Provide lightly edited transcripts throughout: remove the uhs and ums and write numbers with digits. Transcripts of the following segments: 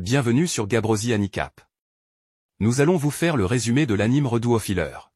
Bienvenue sur Gabrosi Handicap. Nous allons vous faire le résumé de l'anime Redo of Healer.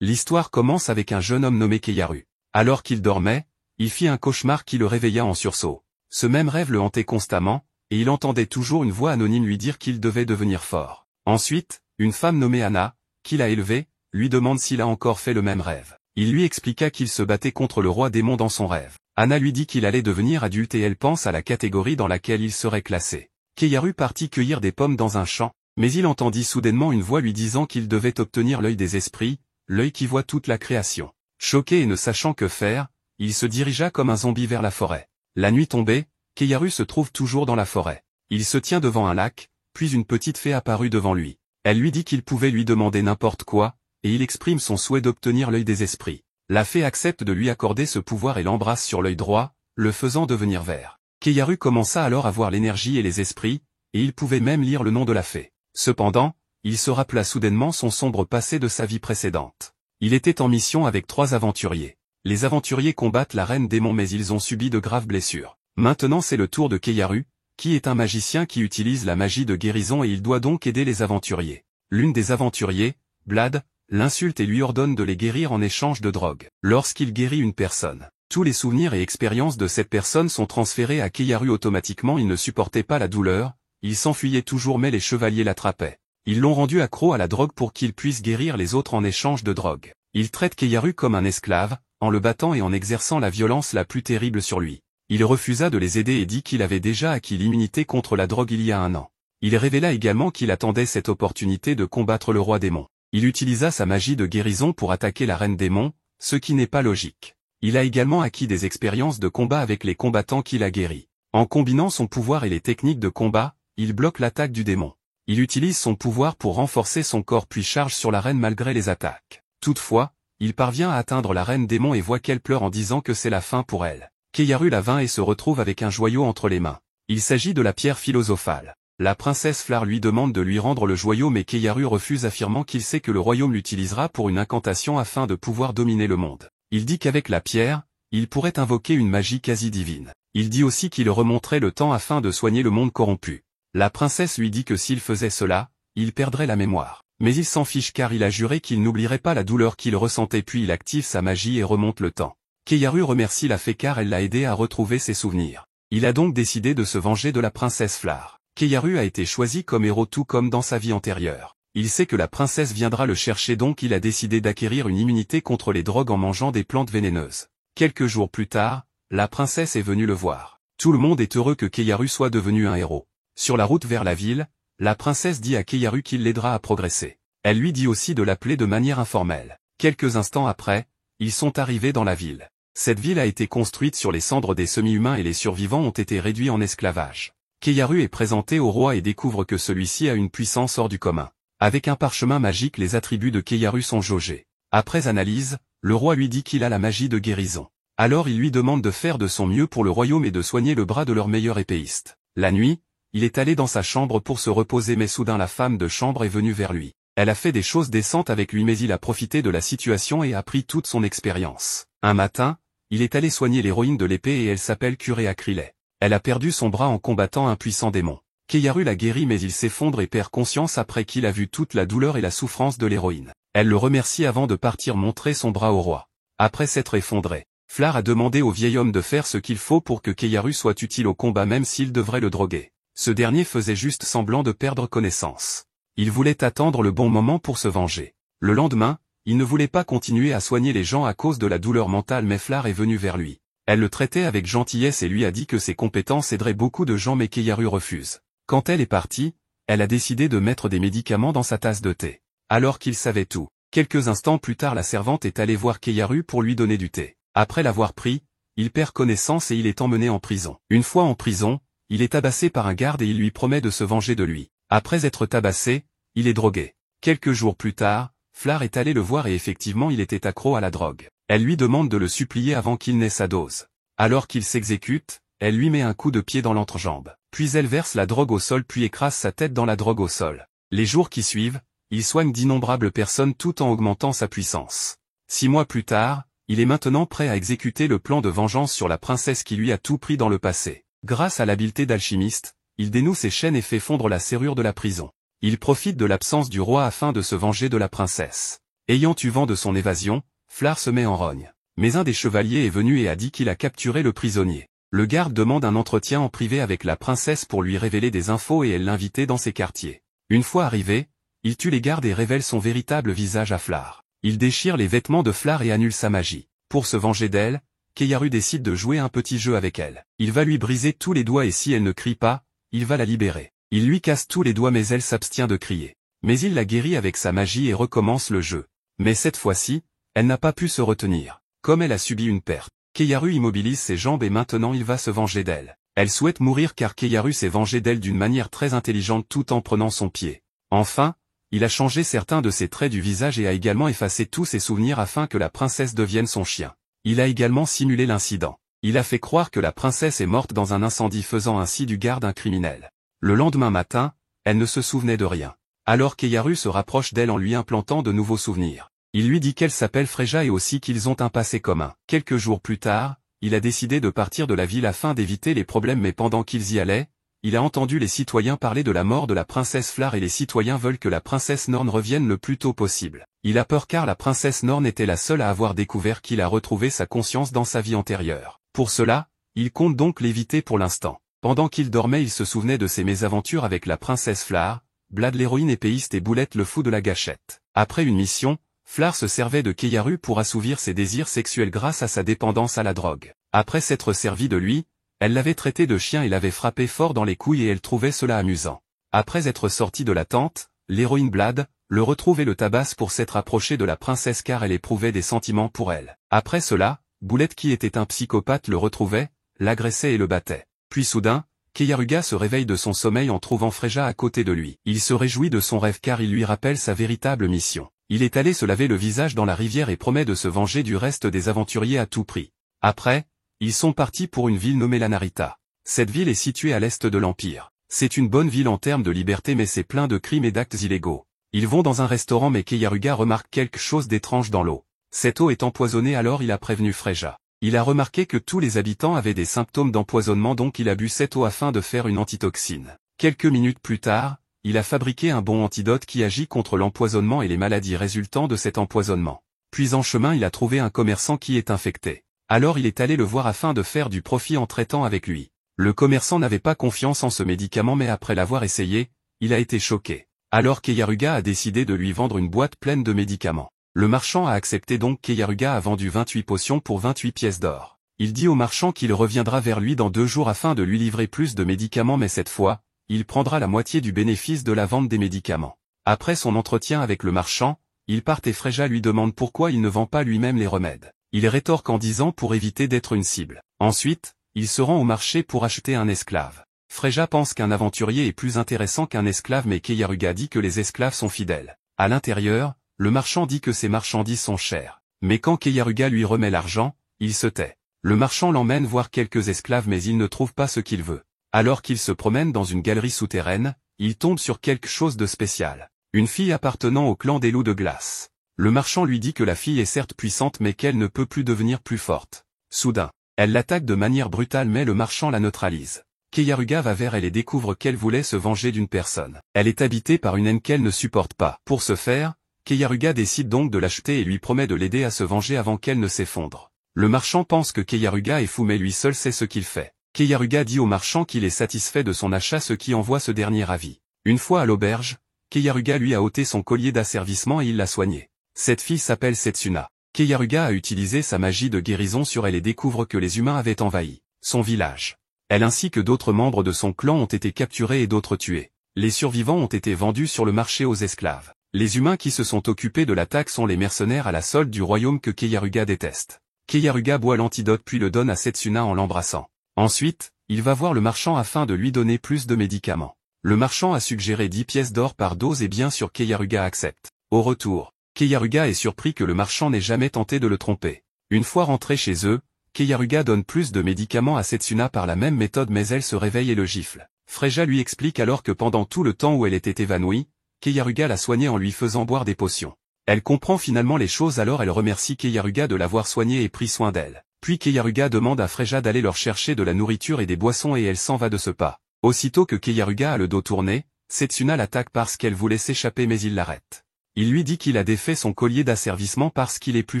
L'histoire commence avec un jeune homme nommé Keiharu. Alors qu'il dormait, il fit un cauchemar qui le réveilla en sursaut. Ce même rêve le hantait constamment, et il entendait toujours une voix anonyme lui dire qu'il devait devenir fort. Ensuite, une femme nommée Anna, qu'il a élevée, lui demande s'il a encore fait le même rêve. Il lui expliqua qu'il se battait contre le roi démon dans son rêve. Anna lui dit qu'il allait devenir adulte et elle pense à la catégorie dans laquelle il serait classé. Keiharu partit cueillir des pommes dans un champ, mais il entendit soudainement une voix lui disant qu'il devait obtenir l'œil des esprits, l'œil qui voit toute la création. Choqué et ne sachant que faire, il se dirigea comme un zombie vers la forêt. La nuit tombée, Keiharu se trouve toujours dans la forêt. Il se tient devant un lac, puis une petite fée apparut devant lui. Elle lui dit qu'il pouvait lui demander n'importe quoi, et il exprime son souhait d'obtenir l'œil des esprits. La fée accepte de lui accorder ce pouvoir et l'embrasse sur l'œil droit, le faisant devenir vert. Keiharu commença alors à voir l'énergie et les esprits, et il pouvait même lire le nom de la fée. Cependant, il se rappela soudainement son sombre passé de sa vie précédente. Il était en mission avec 3 aventuriers. Les aventuriers combattent la reine démon mais ils ont subi de graves blessures. Maintenant c'est le tour de Keiharu, qui est un magicien qui utilise la magie de guérison et il doit donc aider les aventuriers. L'une des aventuriers, Blad, l'insulte et lui ordonne de les guérir en échange de drogue. Lorsqu'il guérit une personne, tous les souvenirs et expériences de cette personne sont transférés à Keiharu automatiquement. Il ne supportait pas la douleur, il s'enfuyait toujours mais les chevaliers l'attrapaient. Ils l'ont rendu accro à la drogue pour qu'il puisse guérir les autres en échange de drogue. Il traite Keiharu comme un esclave, en le battant et en exerçant la violence la plus terrible sur lui. Il refusa de les aider et dit qu'il avait déjà acquis l'immunité contre la drogue il y a 1 an. Il révéla également qu'il attendait cette opportunité de combattre le roi démon. Il utilisa sa magie de guérison pour attaquer la reine démon, ce qui n'est pas logique. Il a également acquis des expériences de combat avec les combattants qu'il a guéris. En combinant son pouvoir et les techniques de combat, il bloque l'attaque du démon. Il utilise son pouvoir pour renforcer son corps puis charge sur la reine malgré les attaques. Toutefois, il parvient à atteindre la reine démon et voit qu'elle pleure en disant que c'est la fin pour elle. Keiharu la vainc et se retrouve avec un joyau entre les mains. Il s'agit de la pierre philosophale. La princesse Flare lui demande de lui rendre le joyau mais Keiharu refuse affirmant qu'il sait que le royaume l'utilisera pour une incantation afin de pouvoir dominer le monde. Il dit qu'avec la pierre, il pourrait invoquer une magie quasi divine. Il dit aussi qu'il remonterait le temps afin de soigner le monde corrompu. La princesse lui dit que s'il faisait cela, il perdrait la mémoire. Mais il s'en fiche car il a juré qu'il n'oublierait pas la douleur qu'il ressentait puis il active sa magie et remonte le temps. Keiharu remercie la fée car elle l'a aidé à retrouver ses souvenirs. Il a donc décidé de se venger de la princesse Flare. Keiharu a été choisi comme héros tout comme dans sa vie antérieure. Il sait que la princesse viendra le chercher donc il a décidé d'acquérir une immunité contre les drogues en mangeant des plantes vénéneuses. Quelques jours plus tard, la princesse est venue le voir. Tout le monde est heureux que Keiharu soit devenu un héros. Sur la route vers la ville, la princesse dit à Keiharu qu'il l'aidera à progresser. Elle lui dit aussi de l'appeler de manière informelle. Quelques instants après, ils sont arrivés dans la ville. Cette ville a été construite sur les cendres des semi-humains et les survivants ont été réduits en esclavage. Keiharu est présenté au roi et découvre que celui-ci a une puissance hors du commun. Avec un parchemin magique les attributs de Keiharu sont jaugés. Après analyse, le roi lui dit qu'il a la magie de guérison. Alors il lui demande de faire de son mieux pour le royaume et de soigner le bras de leur meilleur épéiste. La nuit, il est allé dans sa chambre pour se reposer mais soudain la femme de chambre est venue vers lui. Elle a fait des choses décentes avec lui mais il a profité de la situation et a pris toute son expérience. Un matin, il est allé soigner l'héroïne de l'épée et elle s'appelle Curé Acrilet. Elle a perdu son bras en combattant un puissant démon. Keiharu la guérit mais il s'effondre et perd conscience après qu'il a vu toute la douleur et la souffrance de l'héroïne. Elle le remercie avant de partir montrer son bras au roi. Après s'être effondré, Flare a demandé au vieil homme de faire ce qu'il faut pour que Keiharu soit utile au combat même s'il devrait le droguer. Ce dernier faisait juste semblant de perdre connaissance. Il voulait attendre le bon moment pour se venger. Le lendemain, il ne voulait pas continuer à soigner les gens à cause de la douleur mentale mais Flare est venue vers lui. Elle le traitait avec gentillesse et lui a dit que ses compétences aideraient beaucoup de gens mais Keiharu refuse. Quand elle est partie, elle a décidé de mettre des médicaments dans sa tasse de thé. Alors qu'il savait tout. Quelques instants plus tard la servante est allée voir Keiharu pour lui donner du thé. Après l'avoir pris, il perd connaissance et il est emmené en prison. Une fois en prison, il est tabassé par un garde et il lui promet de se venger de lui. Après être tabassé, il est drogué. Quelques jours plus tard, Flare est allé le voir et effectivement il était accro à la drogue. Elle lui demande de le supplier avant qu'il n'ait sa dose. Alors qu'il s'exécute, elle lui met un coup de pied dans l'entrejambe. Puis elle verse la drogue au sol puis écrase sa tête dans la drogue au sol. Les jours qui suivent, il soigne d'innombrables personnes tout en augmentant sa puissance. 6 mois plus tard, il est maintenant prêt à exécuter le plan de vengeance sur la princesse qui lui a tout pris dans le passé. Grâce à l'habileté d'alchimiste, il dénoue ses chaînes et fait fondre la serrure de la prison. Il profite de l'absence du roi afin de se venger de la princesse. Ayant eu vent de son évasion, Flar se met en rogne. Mais un des chevaliers est venu et a dit qu'il a capturé le prisonnier. Le garde demande un entretien en privé avec la princesse pour lui révéler des infos et elle l'invite dans ses quartiers. Une fois arrivé, il tue les gardes et révèle son véritable visage à Flar. Il déchire les vêtements de Flar et annule sa magie. Pour se venger d'elle, Keyaru décide de jouer un petit jeu avec elle. Il va lui briser tous les doigts et si elle ne crie pas, il va la libérer. Il lui casse tous les doigts mais elle s'abstient de crier. Mais il la guérit avec sa magie et recommence le jeu. Mais cette fois-ci, elle n'a pas pu se retenir. Comme elle a subi une perte, Keyaru immobilise ses jambes et maintenant il va se venger d'elle. Elle souhaite mourir car Keyaru s'est vengé d'elle d'une manière très intelligente tout en prenant son pied. Enfin, il a changé certains de ses traits du visage et a également effacé tous ses souvenirs afin que la princesse devienne son chien. Il a également simulé l'incident. Il a fait croire que la princesse est morte dans un incendie faisant ainsi du garde un criminel. Le lendemain matin, elle ne se souvenait de rien. Alors Keyaru se rapproche d'elle en lui implantant de nouveaux souvenirs. Il lui dit qu'elle s'appelle Freja et aussi qu'ils ont un passé commun. Quelques jours plus tard, il a décidé de partir de la ville afin d'éviter les problèmes mais pendant qu'ils y allaient, il a entendu les citoyens parler de la mort de la princesse Flar et les citoyens veulent que la princesse Norn revienne le plus tôt possible. Il a peur car la princesse Norn était la seule à avoir découvert qu'il a retrouvé sa conscience dans sa vie antérieure. Pour cela, il compte donc l'éviter pour l'instant. Pendant qu'il dormait il se souvenait de ses mésaventures avec la princesse Flar, Blad l'héroïne épéiste et Boulette le fou de la gâchette. Après une mission, Flar se servait de Keyaru pour assouvir ses désirs sexuels grâce à sa dépendance à la drogue. Après s'être servi de lui, elle l'avait traité de chien et l'avait frappé fort dans les couilles et elle trouvait cela amusant. Après être sortie de la tente, l'héroïne Blad le retrouve et le tabasse pour s'être approché de la princesse car elle éprouvait des sentiments pour elle. Après cela, Boulette qui était un psychopathe le retrouvait, l'agressait et le battait. Puis soudain, Keyaruga se réveille de son sommeil en trouvant Freja à côté de lui. Il se réjouit de son rêve car il lui rappelle sa véritable mission. Il est allé se laver le visage dans la rivière et promet de se venger du reste des aventuriers à tout prix. Après, ils sont partis pour une ville nommée la Narita. Cette ville est située à l'est de l'Empire. C'est une bonne ville en termes de liberté mais c'est plein de crimes et d'actes illégaux. Ils vont dans un restaurant mais Keyaruga remarque quelque chose d'étrange dans l'eau. Cette eau est empoisonnée alors il a prévenu Freja. Il a remarqué que tous les habitants avaient des symptômes d'empoisonnement donc il a bu cette eau afin de faire une antitoxine. Quelques minutes plus tard, il a fabriqué un bon antidote qui agit contre l'empoisonnement et les maladies résultant de cet empoisonnement. Puis en chemin il a trouvé un commerçant qui est infecté. Alors il est allé le voir afin de faire du profit en traitant avec lui. Le commerçant n'avait pas confiance en ce médicament mais après l'avoir essayé, il a été choqué. Alors Keyaruga a décidé de lui vendre une boîte pleine de médicaments. Le marchand a accepté donc Keyaruga a vendu 28 potions pour 28 pièces d'or. Il dit au marchand qu'il reviendra vers lui dans 2 jours afin de lui livrer plus de médicaments mais cette fois, il prendra la moitié du bénéfice de la vente des médicaments. Après son entretien avec le marchand, il part et Freja lui demande pourquoi il ne vend pas lui-même les remèdes. Il rétorque en disant pour éviter d'être une cible. Ensuite, il se rend au marché pour acheter un esclave. Freja pense qu'un aventurier est plus intéressant qu'un esclave mais Keyaruga dit que les esclaves sont fidèles. À l'intérieur, le marchand dit que ses marchandises sont chères. Mais quand Keyaruga lui remet l'argent, il se tait. Le marchand l'emmène voir quelques esclaves mais il ne trouve pas ce qu'il veut. Alors qu'il se promène dans une galerie souterraine, il tombe sur quelque chose de spécial. Une fille appartenant au clan des loups de glace. Le marchand lui dit que la fille est certes puissante mais qu'elle ne peut plus devenir plus forte. Soudain, elle l'attaque de manière brutale mais le marchand la neutralise. Keyaruga va vers elle et découvre qu'elle voulait se venger d'une personne. Elle est habitée par une haine qu'elle ne supporte pas. Pour ce faire, Keyaruga décide donc de l'acheter et lui promet de l'aider à se venger avant qu'elle ne s'effondre. Le marchand pense que Keyaruga est fou mais lui seul sait ce qu'il fait. Keyaruga dit au marchand qu'il est satisfait de son achat ce qui envoie ce dernier avis. Une fois à l'auberge, Keyaruga lui a ôté son collier d'asservissement et il l'a soigné. Cette fille s'appelle Setsuna. Keyaruga a utilisé sa magie de guérison sur elle et découvre que les humains avaient envahi son village. Elle ainsi que d'autres membres de son clan ont été capturés et d'autres tués. Les survivants ont été vendus sur le marché aux esclaves. Les humains qui se sont occupés de l'attaque sont les mercenaires à la solde du royaume que Keyaruga déteste. Keyaruga boit l'antidote puis le donne à Setsuna en l'embrassant. Ensuite, il va voir le marchand afin de lui donner plus de médicaments. Le marchand a suggéré 10 pièces d'or par dose et bien sûr Keyaruga accepte. Au retour, Keyaruga est surpris que le marchand n'ait jamais tenté de le tromper. Une fois rentré chez eux, Keyaruga donne plus de médicaments à Setsuna par la même méthode mais elle se réveille et le gifle. Freja lui explique alors que pendant tout le temps où elle était évanouie, Keyaruga l'a soignée en lui faisant boire des potions. Elle comprend finalement les choses alors elle remercie Keyaruga de l'avoir soignée et pris soin d'elle. Puis Keyaruga demande à Freja d'aller leur chercher de la nourriture et des boissons et elle s'en va de ce pas. Aussitôt que Keiyaruga a le dos tourné, Setsuna l'attaque parce qu'elle voulait s'échapper mais il l'arrête. Il lui dit qu'il a défait son collier d'asservissement parce qu'il est plus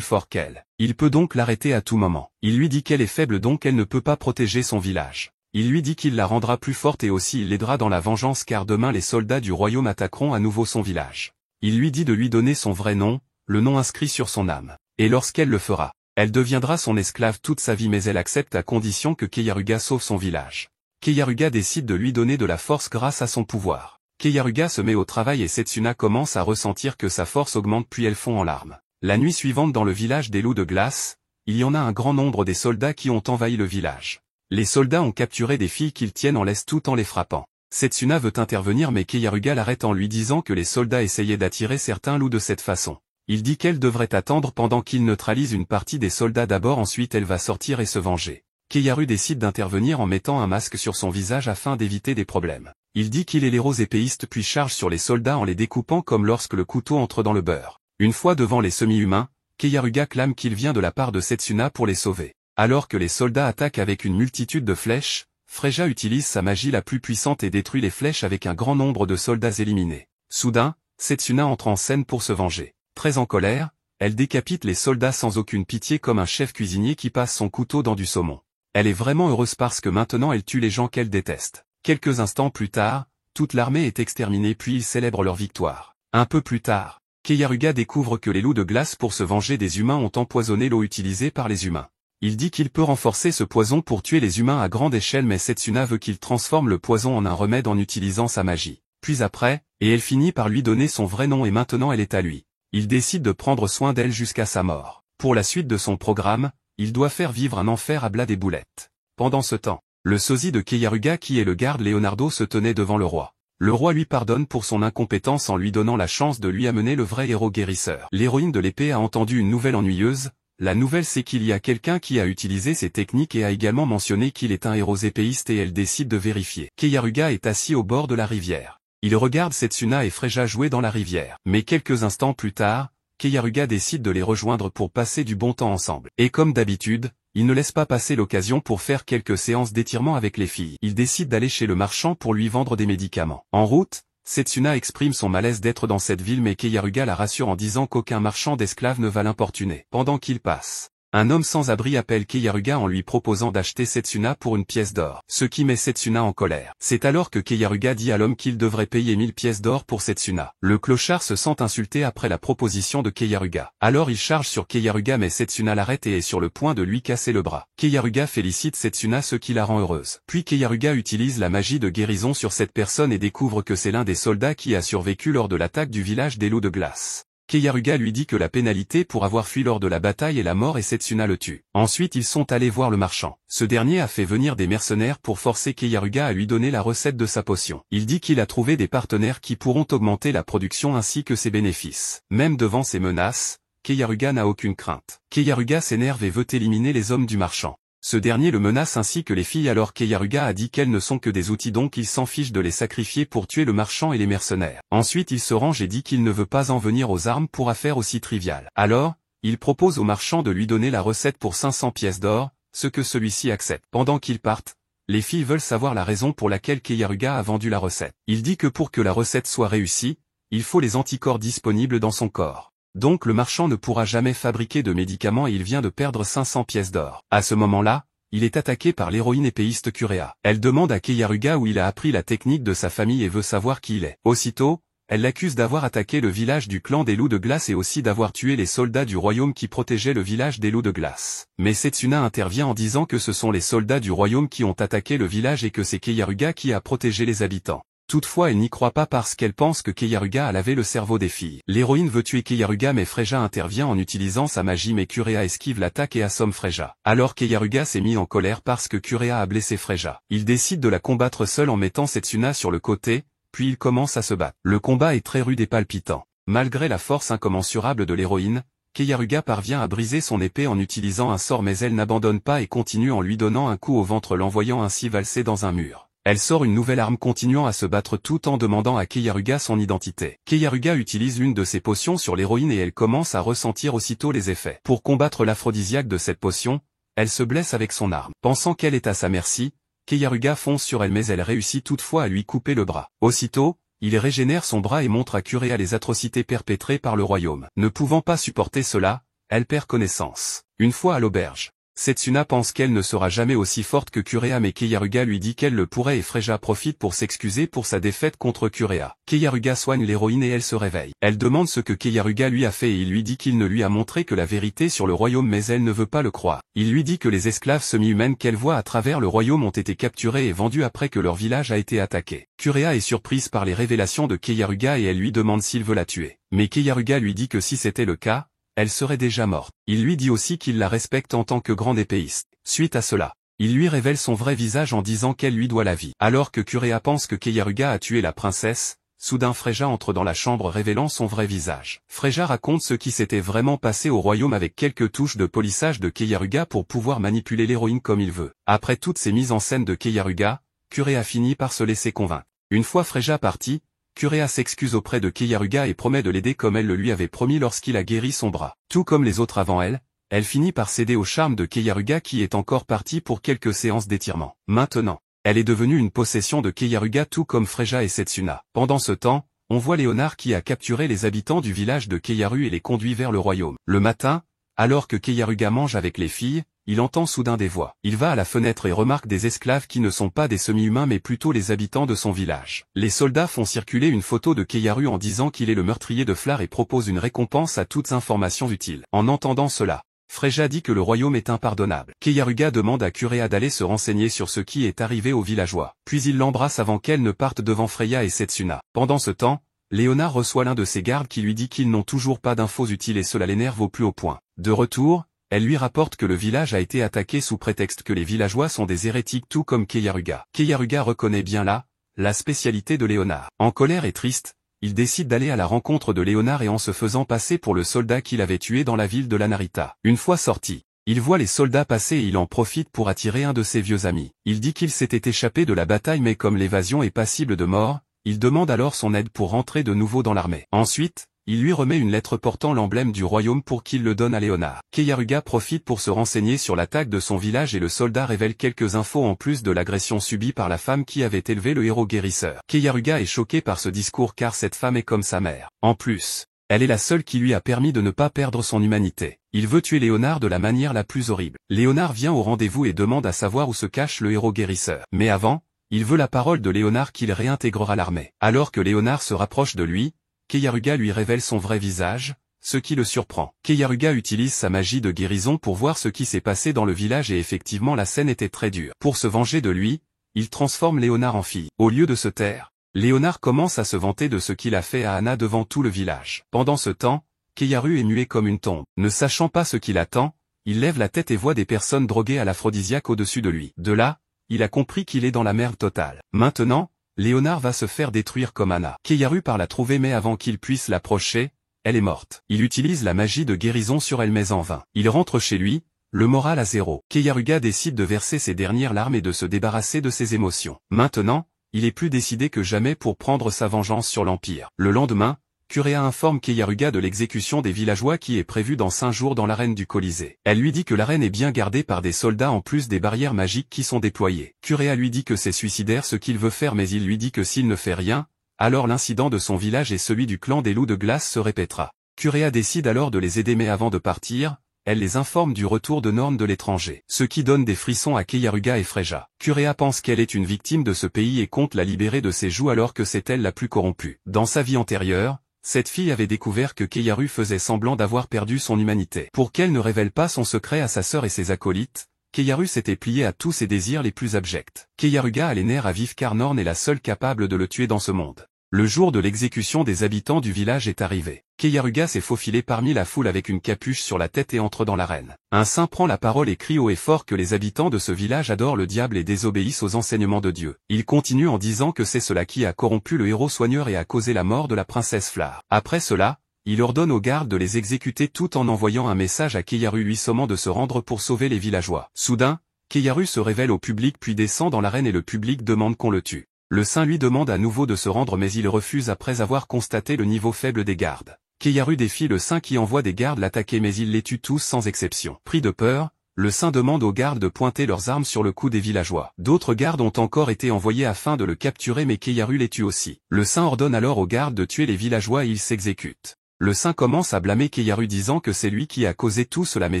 fort qu'elle. Il peut donc l'arrêter à tout moment. Il lui dit qu'elle est faible donc elle ne peut pas protéger son village. Il lui dit qu'il la rendra plus forte et aussi il l'aidera dans la vengeance car demain les soldats du royaume attaqueront à nouveau son village. Il lui dit de lui donner son vrai nom, le nom inscrit sur son âme. Et lorsqu'elle le fera, elle deviendra son esclave toute sa vie mais elle accepte à condition que Keiyaruga sauve son village. Keiyaruga décide de lui donner de la force grâce à son pouvoir. Keiyaruga se met au travail et Setsuna commence à ressentir que sa force augmente puis elle fond en larmes. La nuit suivante dans le village des loups de glace, il y en a un grand nombre des soldats qui ont envahi le village. Les soldats ont capturé des filles qu'ils tiennent en laisse tout en les frappant. Setsuna veut intervenir mais Keiyaruga l'arrête en lui disant que les soldats essayaient d'attirer certains loups de cette façon. Il dit qu'elle devrait attendre pendant qu'il neutralise une partie des soldats d'abord ensuite elle va sortir et se venger. Keiyaru décide d'intervenir en mettant un masque sur son visage afin d'éviter des problèmes. Il dit qu'il est l'héros épéiste puis charge sur les soldats en les découpant comme lorsque le couteau entre dans le beurre. Une fois devant les semi-humains, Keiyaruga clame qu'il vient de la part de Setsuna pour les sauver. Alors que les soldats attaquent avec une multitude de flèches, Freja utilise sa magie la plus puissante et détruit les flèches avec un grand nombre de soldats éliminés. Soudain, Setsuna entre en scène pour se venger. Très en colère, elle décapite les soldats sans aucune pitié comme un chef cuisinier qui passe son couteau dans du saumon. Elle est vraiment heureuse parce que maintenant elle tue les gens qu'elle déteste. Quelques instants plus tard, toute l'armée est exterminée puis ils célèbrent leur victoire. Un peu plus tard, Keiyaruga découvre que les loups de glace pour se venger des humains ont empoisonné l'eau utilisée par les humains. Il dit qu'il peut renforcer ce poison pour tuer les humains à grande échelle mais Setsuna veut qu'il transforme le poison en un remède en utilisant sa magie. Puis après, et elle finit par lui donner son vrai nom et maintenant elle est à lui. Il décide de prendre soin d'elle jusqu'à sa mort. Pour la suite de son programme, il doit faire vivre un enfer à Blade et Boulette. Pendant ce temps, le sosie de Keiyaruga qui est le garde Leonardo se tenait devant le roi. Le roi lui pardonne pour son incompétence en lui donnant la chance de lui amener le vrai héros guérisseur. L'héroïne de l'épée a entendu une nouvelle ennuyeuse. La nouvelle c'est qu'il y a quelqu'un qui a utilisé ses techniques et a également mentionné qu'il est un héros épéiste et elle décide de vérifier. Keiyaruga est assis au bord de la rivière. Il regarde Setsuna et Freja jouer dans la rivière. Mais quelques instants plus tard, Keiyaruga décide de les rejoindre pour passer du bon temps ensemble. Et comme d'habitude, il ne laisse pas passer l'occasion pour faire quelques séances d'étirement avec les filles. Il décide d'aller chez le marchand pour lui vendre des médicaments. En route, Setsuna exprime son malaise d'être dans cette ville mais Keiyaruga la rassure en disant qu'aucun marchand d'esclaves ne va l'importuner. Pendant qu'il passe, un homme sans abri appelle Keiyaruga en lui proposant d'acheter Setsuna pour une pièce d'or, ce qui met Setsuna en colère. C'est alors que Keiyaruga dit à l'homme qu'il devrait payer 1000 pièces d'or pour Setsuna. Le clochard se sent insulté après la proposition de Keiyaruga. Alors il charge sur Keiyaruga mais Setsuna l'arrête et est sur le point de lui casser le bras. Keiyaruga félicite Setsuna ce qui la rend heureuse. Puis Keiyaruga utilise la magie de guérison sur cette personne et découvre que c'est l'un des soldats qui a survécu lors de l'attaque du village des loups de glace. Keiyaruga lui dit que la pénalité pour avoir fui lors de la bataille est la mort et Setsuna le tue. Ensuite ils sont allés voir le marchand. Ce dernier a fait venir des mercenaires pour forcer Keiyaruga à lui donner la recette de sa potion. Il dit qu'il a trouvé des partenaires qui pourront augmenter la production ainsi que ses bénéfices. Même devant ces menaces, Keiyaruga n'a aucune crainte. Keiyaruga s'énerve et veut éliminer les hommes du marchand. Ce dernier le menace ainsi que les filles alors Keiyaruga a dit qu'elles ne sont que des outils donc il s'en fiche de les sacrifier pour tuer le marchand et les mercenaires. Ensuite il se range et dit qu'il ne veut pas en venir aux armes pour affaire aussi triviale. Alors, il propose au marchand de lui donner la recette pour 500 pièces d'or, ce que celui-ci accepte. Pendant qu'ils partent, les filles veulent savoir la raison pour laquelle Keiyaruga a vendu la recette. Il dit que pour que la recette soit réussie, il faut les anticorps disponibles dans son corps. Donc le marchand ne pourra jamais fabriquer de médicaments et il vient de perdre 500 pièces d'or. À ce moment-là, il est attaqué par l'héroïne épéiste Kurea. Elle demande à Keiyaruga où il a appris la technique de sa famille et veut savoir qui il est. Aussitôt, elle l'accuse d'avoir attaqué le village du clan des loups de glace et aussi d'avoir tué les soldats du royaume qui protégeaient le village des loups de glace. Mais Setsuna intervient en disant que ce sont les soldats du royaume qui ont attaqué le village et que c'est Keiyaruga qui a protégé les habitants. Toutefois elle n'y croit pas parce qu'elle pense que Keiyaruga a lavé le cerveau des filles. L'héroïne veut tuer Keiyaruga mais Freja intervient en utilisant sa magie mais Kurea esquive l'attaque et assomme Freja. Alors Keiyaruga s'est mis en colère parce que Kurea a blessé Freja. Il décide de la combattre seul en mettant Setsuna sur le côté, puis il commence à se battre. Le combat est très rude et palpitant. Malgré la force incommensurable de l'héroïne, Keiyaruga parvient à briser son épée en utilisant un sort mais elle n'abandonne pas et continue en lui donnant un coup au ventre l'envoyant ainsi valser dans un mur. Elle sort une nouvelle arme continuant à se battre tout en demandant à Keiyaruga son identité. Keiyaruga utilise l'une de ses potions sur l'héroïne et elle commence à ressentir aussitôt les effets. Pour combattre l'aphrodisiaque de cette potion, elle se blesse avec son arme. Pensant qu'elle est à sa merci, Keiyaruga fonce sur elle mais elle réussit toutefois à lui couper le bras. Aussitôt, il régénère son bras et montre à Kurea les atrocités perpétrées par le royaume. Ne pouvant pas supporter cela, elle perd connaissance. Une fois à l'auberge, Setsuna pense qu'elle ne sera jamais aussi forte que Kurea mais Keiyaruga lui dit qu'elle le pourrait et Freja profite pour s'excuser pour sa défaite contre Kurea. Keiyaruga soigne l'héroïne et elle se réveille. Elle demande ce que Keiyaruga lui a fait et il lui dit qu'il ne lui a montré que la vérité sur le royaume mais elle ne veut pas le croire. Il lui dit que les esclaves semi-humaines qu'elle voit à travers le royaume ont été capturés et vendus après que leur village a été attaqué. Kurea est surprise par les révélations de Keiyaruga et elle lui demande s'il veut la tuer. Mais Keiyaruga lui dit que si c'était le cas, elle serait déjà morte. Il lui dit aussi qu'il la respecte en tant que grand épéiste. Suite à cela, il lui révèle son vrai visage en disant qu'elle lui doit la vie. Alors que Kurea pense que Keiyaruga a tué la princesse, soudain Freja entre dans la chambre révélant son vrai visage. Freja raconte ce qui s'était vraiment passé au royaume avec quelques touches de polissage de Keiyaruga pour pouvoir manipuler l'héroïne comme il veut. Après toutes ces mises en scène de Keiyaruga, Kurea finit par se laisser convaincre. Une fois Freja parti, Kurea s'excuse auprès de Keiyaruga et promet de l'aider comme elle le lui avait promis lorsqu'il a guéri son bras. Tout comme les autres avant elle, elle finit par céder au charme de Keiyaruga qui est encore parti pour quelques séances d'étirement. Maintenant, elle est devenue une possession de Keiyaruga tout comme Freja et Setsuna. Pendant ce temps, on voit Léonard qui a capturé les habitants du village de Keiyaru et les conduit vers le royaume. Le matin, alors que Keiyaruga mange avec les filles, il entend soudain des voix. Il va à la fenêtre et remarque des esclaves qui ne sont pas des semi-humains mais plutôt les habitants de son village. Les soldats font circuler une photo de Keiyaru en disant qu'il est le meurtrier de Flar et propose une récompense à toutes informations utiles. En entendant cela, Freja dit que le royaume est impardonnable. Keiyaruga demande à Kurea d'aller se renseigner sur ce qui est arrivé aux villageois. Puis il l'embrasse avant qu'elle ne parte devant Freya et Setsuna. Pendant ce temps, Léonard reçoit l'un de ses gardes qui lui dit qu'ils n'ont toujours pas d'infos utiles et cela l'énerve au plus haut point. De retour, elle lui rapporte que le village a été attaqué sous prétexte que les villageois sont des hérétiques tout comme Keiyaruga. Keiyaruga reconnaît bien là, la spécialité de Léonard. En colère et triste, il décide d'aller à la rencontre de Léonard et en se faisant passer pour le soldat qu'il avait tué dans la ville de la Narita. Une fois sorti, il voit les soldats passer et il en profite pour attirer un de ses vieux amis. Il dit qu'il s'était échappé de la bataille mais comme l'évasion est passible de mort, il demande alors son aide pour rentrer de nouveau dans l'armée. Ensuite, il lui remet une lettre portant l'emblème du royaume pour qu'il le donne à Léonard. Keiyaruga profite pour se renseigner sur l'attaque de son village et le soldat révèle quelques infos en plus de l'agression subie par la femme qui avait élevé le héros guérisseur. Keiyaruga est choqué par ce discours car cette femme est comme sa mère. En plus, elle est la seule qui lui a permis de ne pas perdre son humanité. Il veut tuer Léonard de la manière la plus horrible. Léonard vient au rendez-vous et demande à savoir où se cache le héros guérisseur. Mais avant, il veut la parole de Léonard qu'il réintégrera l'armée. Alors que Léonard se rapproche de lui, Keiyaruga lui révèle son vrai visage, ce qui le surprend. Keiyaruga utilise sa magie de guérison pour voir ce qui s'est passé dans le village et effectivement la scène était très dure. Pour se venger de lui, il transforme Léonard en fille. Au lieu de se taire, Léonard commence à se vanter de ce qu'il a fait à Anna devant tout le village. Pendant ce temps, Keiyaru est muet comme une tombe. Ne sachant pas ce qu'il attend, il lève la tête et voit des personnes droguées à l'aphrodisiaque au-dessus de lui. De là, il a compris qu'il est dans la merde totale. Maintenant, Léonard va se faire détruire comme Anna. Keiyaru part la trouver mais avant qu'il puisse l'approcher, elle est morte. Il utilise la magie de guérison sur elle mais en vain. Il rentre chez lui, le moral à zéro. Keiyaruga décide de verser ses dernières larmes et de se débarrasser de ses émotions. Maintenant, il est plus décidé que jamais pour prendre sa vengeance sur l'Empire. Le lendemain, Kurea informe Keiyaruga de l'exécution des villageois qui est prévue dans 5 jours dans l'arène du Colisée. Elle lui dit que l'arène est bien gardée par des soldats en plus des barrières magiques qui sont déployées. Kurea lui dit que c'est suicidaire ce qu'il veut faire mais il lui dit que s'il ne fait rien, alors l'incident de son village et celui du clan des loups de glace se répétera. Kurea décide alors de les aider mais avant de partir, elle les informe du retour de Norn de l'étranger. Ce qui donne des frissons à Keiyaruga et Freja. Kurea pense qu'elle est une victime de ce pays et compte la libérer de ses joues alors que c'est elle la plus corrompue. Dans sa vie antérieure, cette fille avait découvert que Keiyaru faisait semblant d'avoir perdu son humanité. Pour qu'elle ne révèle pas son secret à sa sœur et ses acolytes, Keiyaru s'était plié à tous ses désirs les plus abjects. Keiyaruga a les nerfs à vif car Norn est la seule capable de le tuer dans ce monde. Le jour de l'exécution des habitants du village est arrivé. Keiyaruga s'est faufilé parmi la foule avec une capuche sur la tête et entre dans l'arène. Un saint prend la parole et crie haut et fort que les habitants de ce village adorent le diable et désobéissent aux enseignements de Dieu. Il continue en disant que c'est cela qui a corrompu le héros soigneur et a causé la mort de la princesse Flar. Après cela, il ordonne aux gardes de les exécuter tout en envoyant un message à Keiyaru lui sommant de se rendre pour sauver les villageois. Soudain, Keiyaru se révèle au public puis descend dans l'arène et le public demande qu'on le tue. Le saint lui demande à nouveau de se rendre mais il refuse après avoir constaté le niveau faible des gardes. Keiyaru défie le saint qui envoie des gardes l'attaquer mais il les tue tous sans exception. Pris de peur, Le saint demande aux gardes de pointer leurs armes sur le cou des villageois. D'autres gardes ont encore été envoyés afin de le capturer mais Keiharu les tue aussi. Le saint ordonne alors aux gardes de tuer les villageois et ils s'exécutent. Le saint commence à blâmer Keiharu disant que c'est lui qui a causé tout cela mais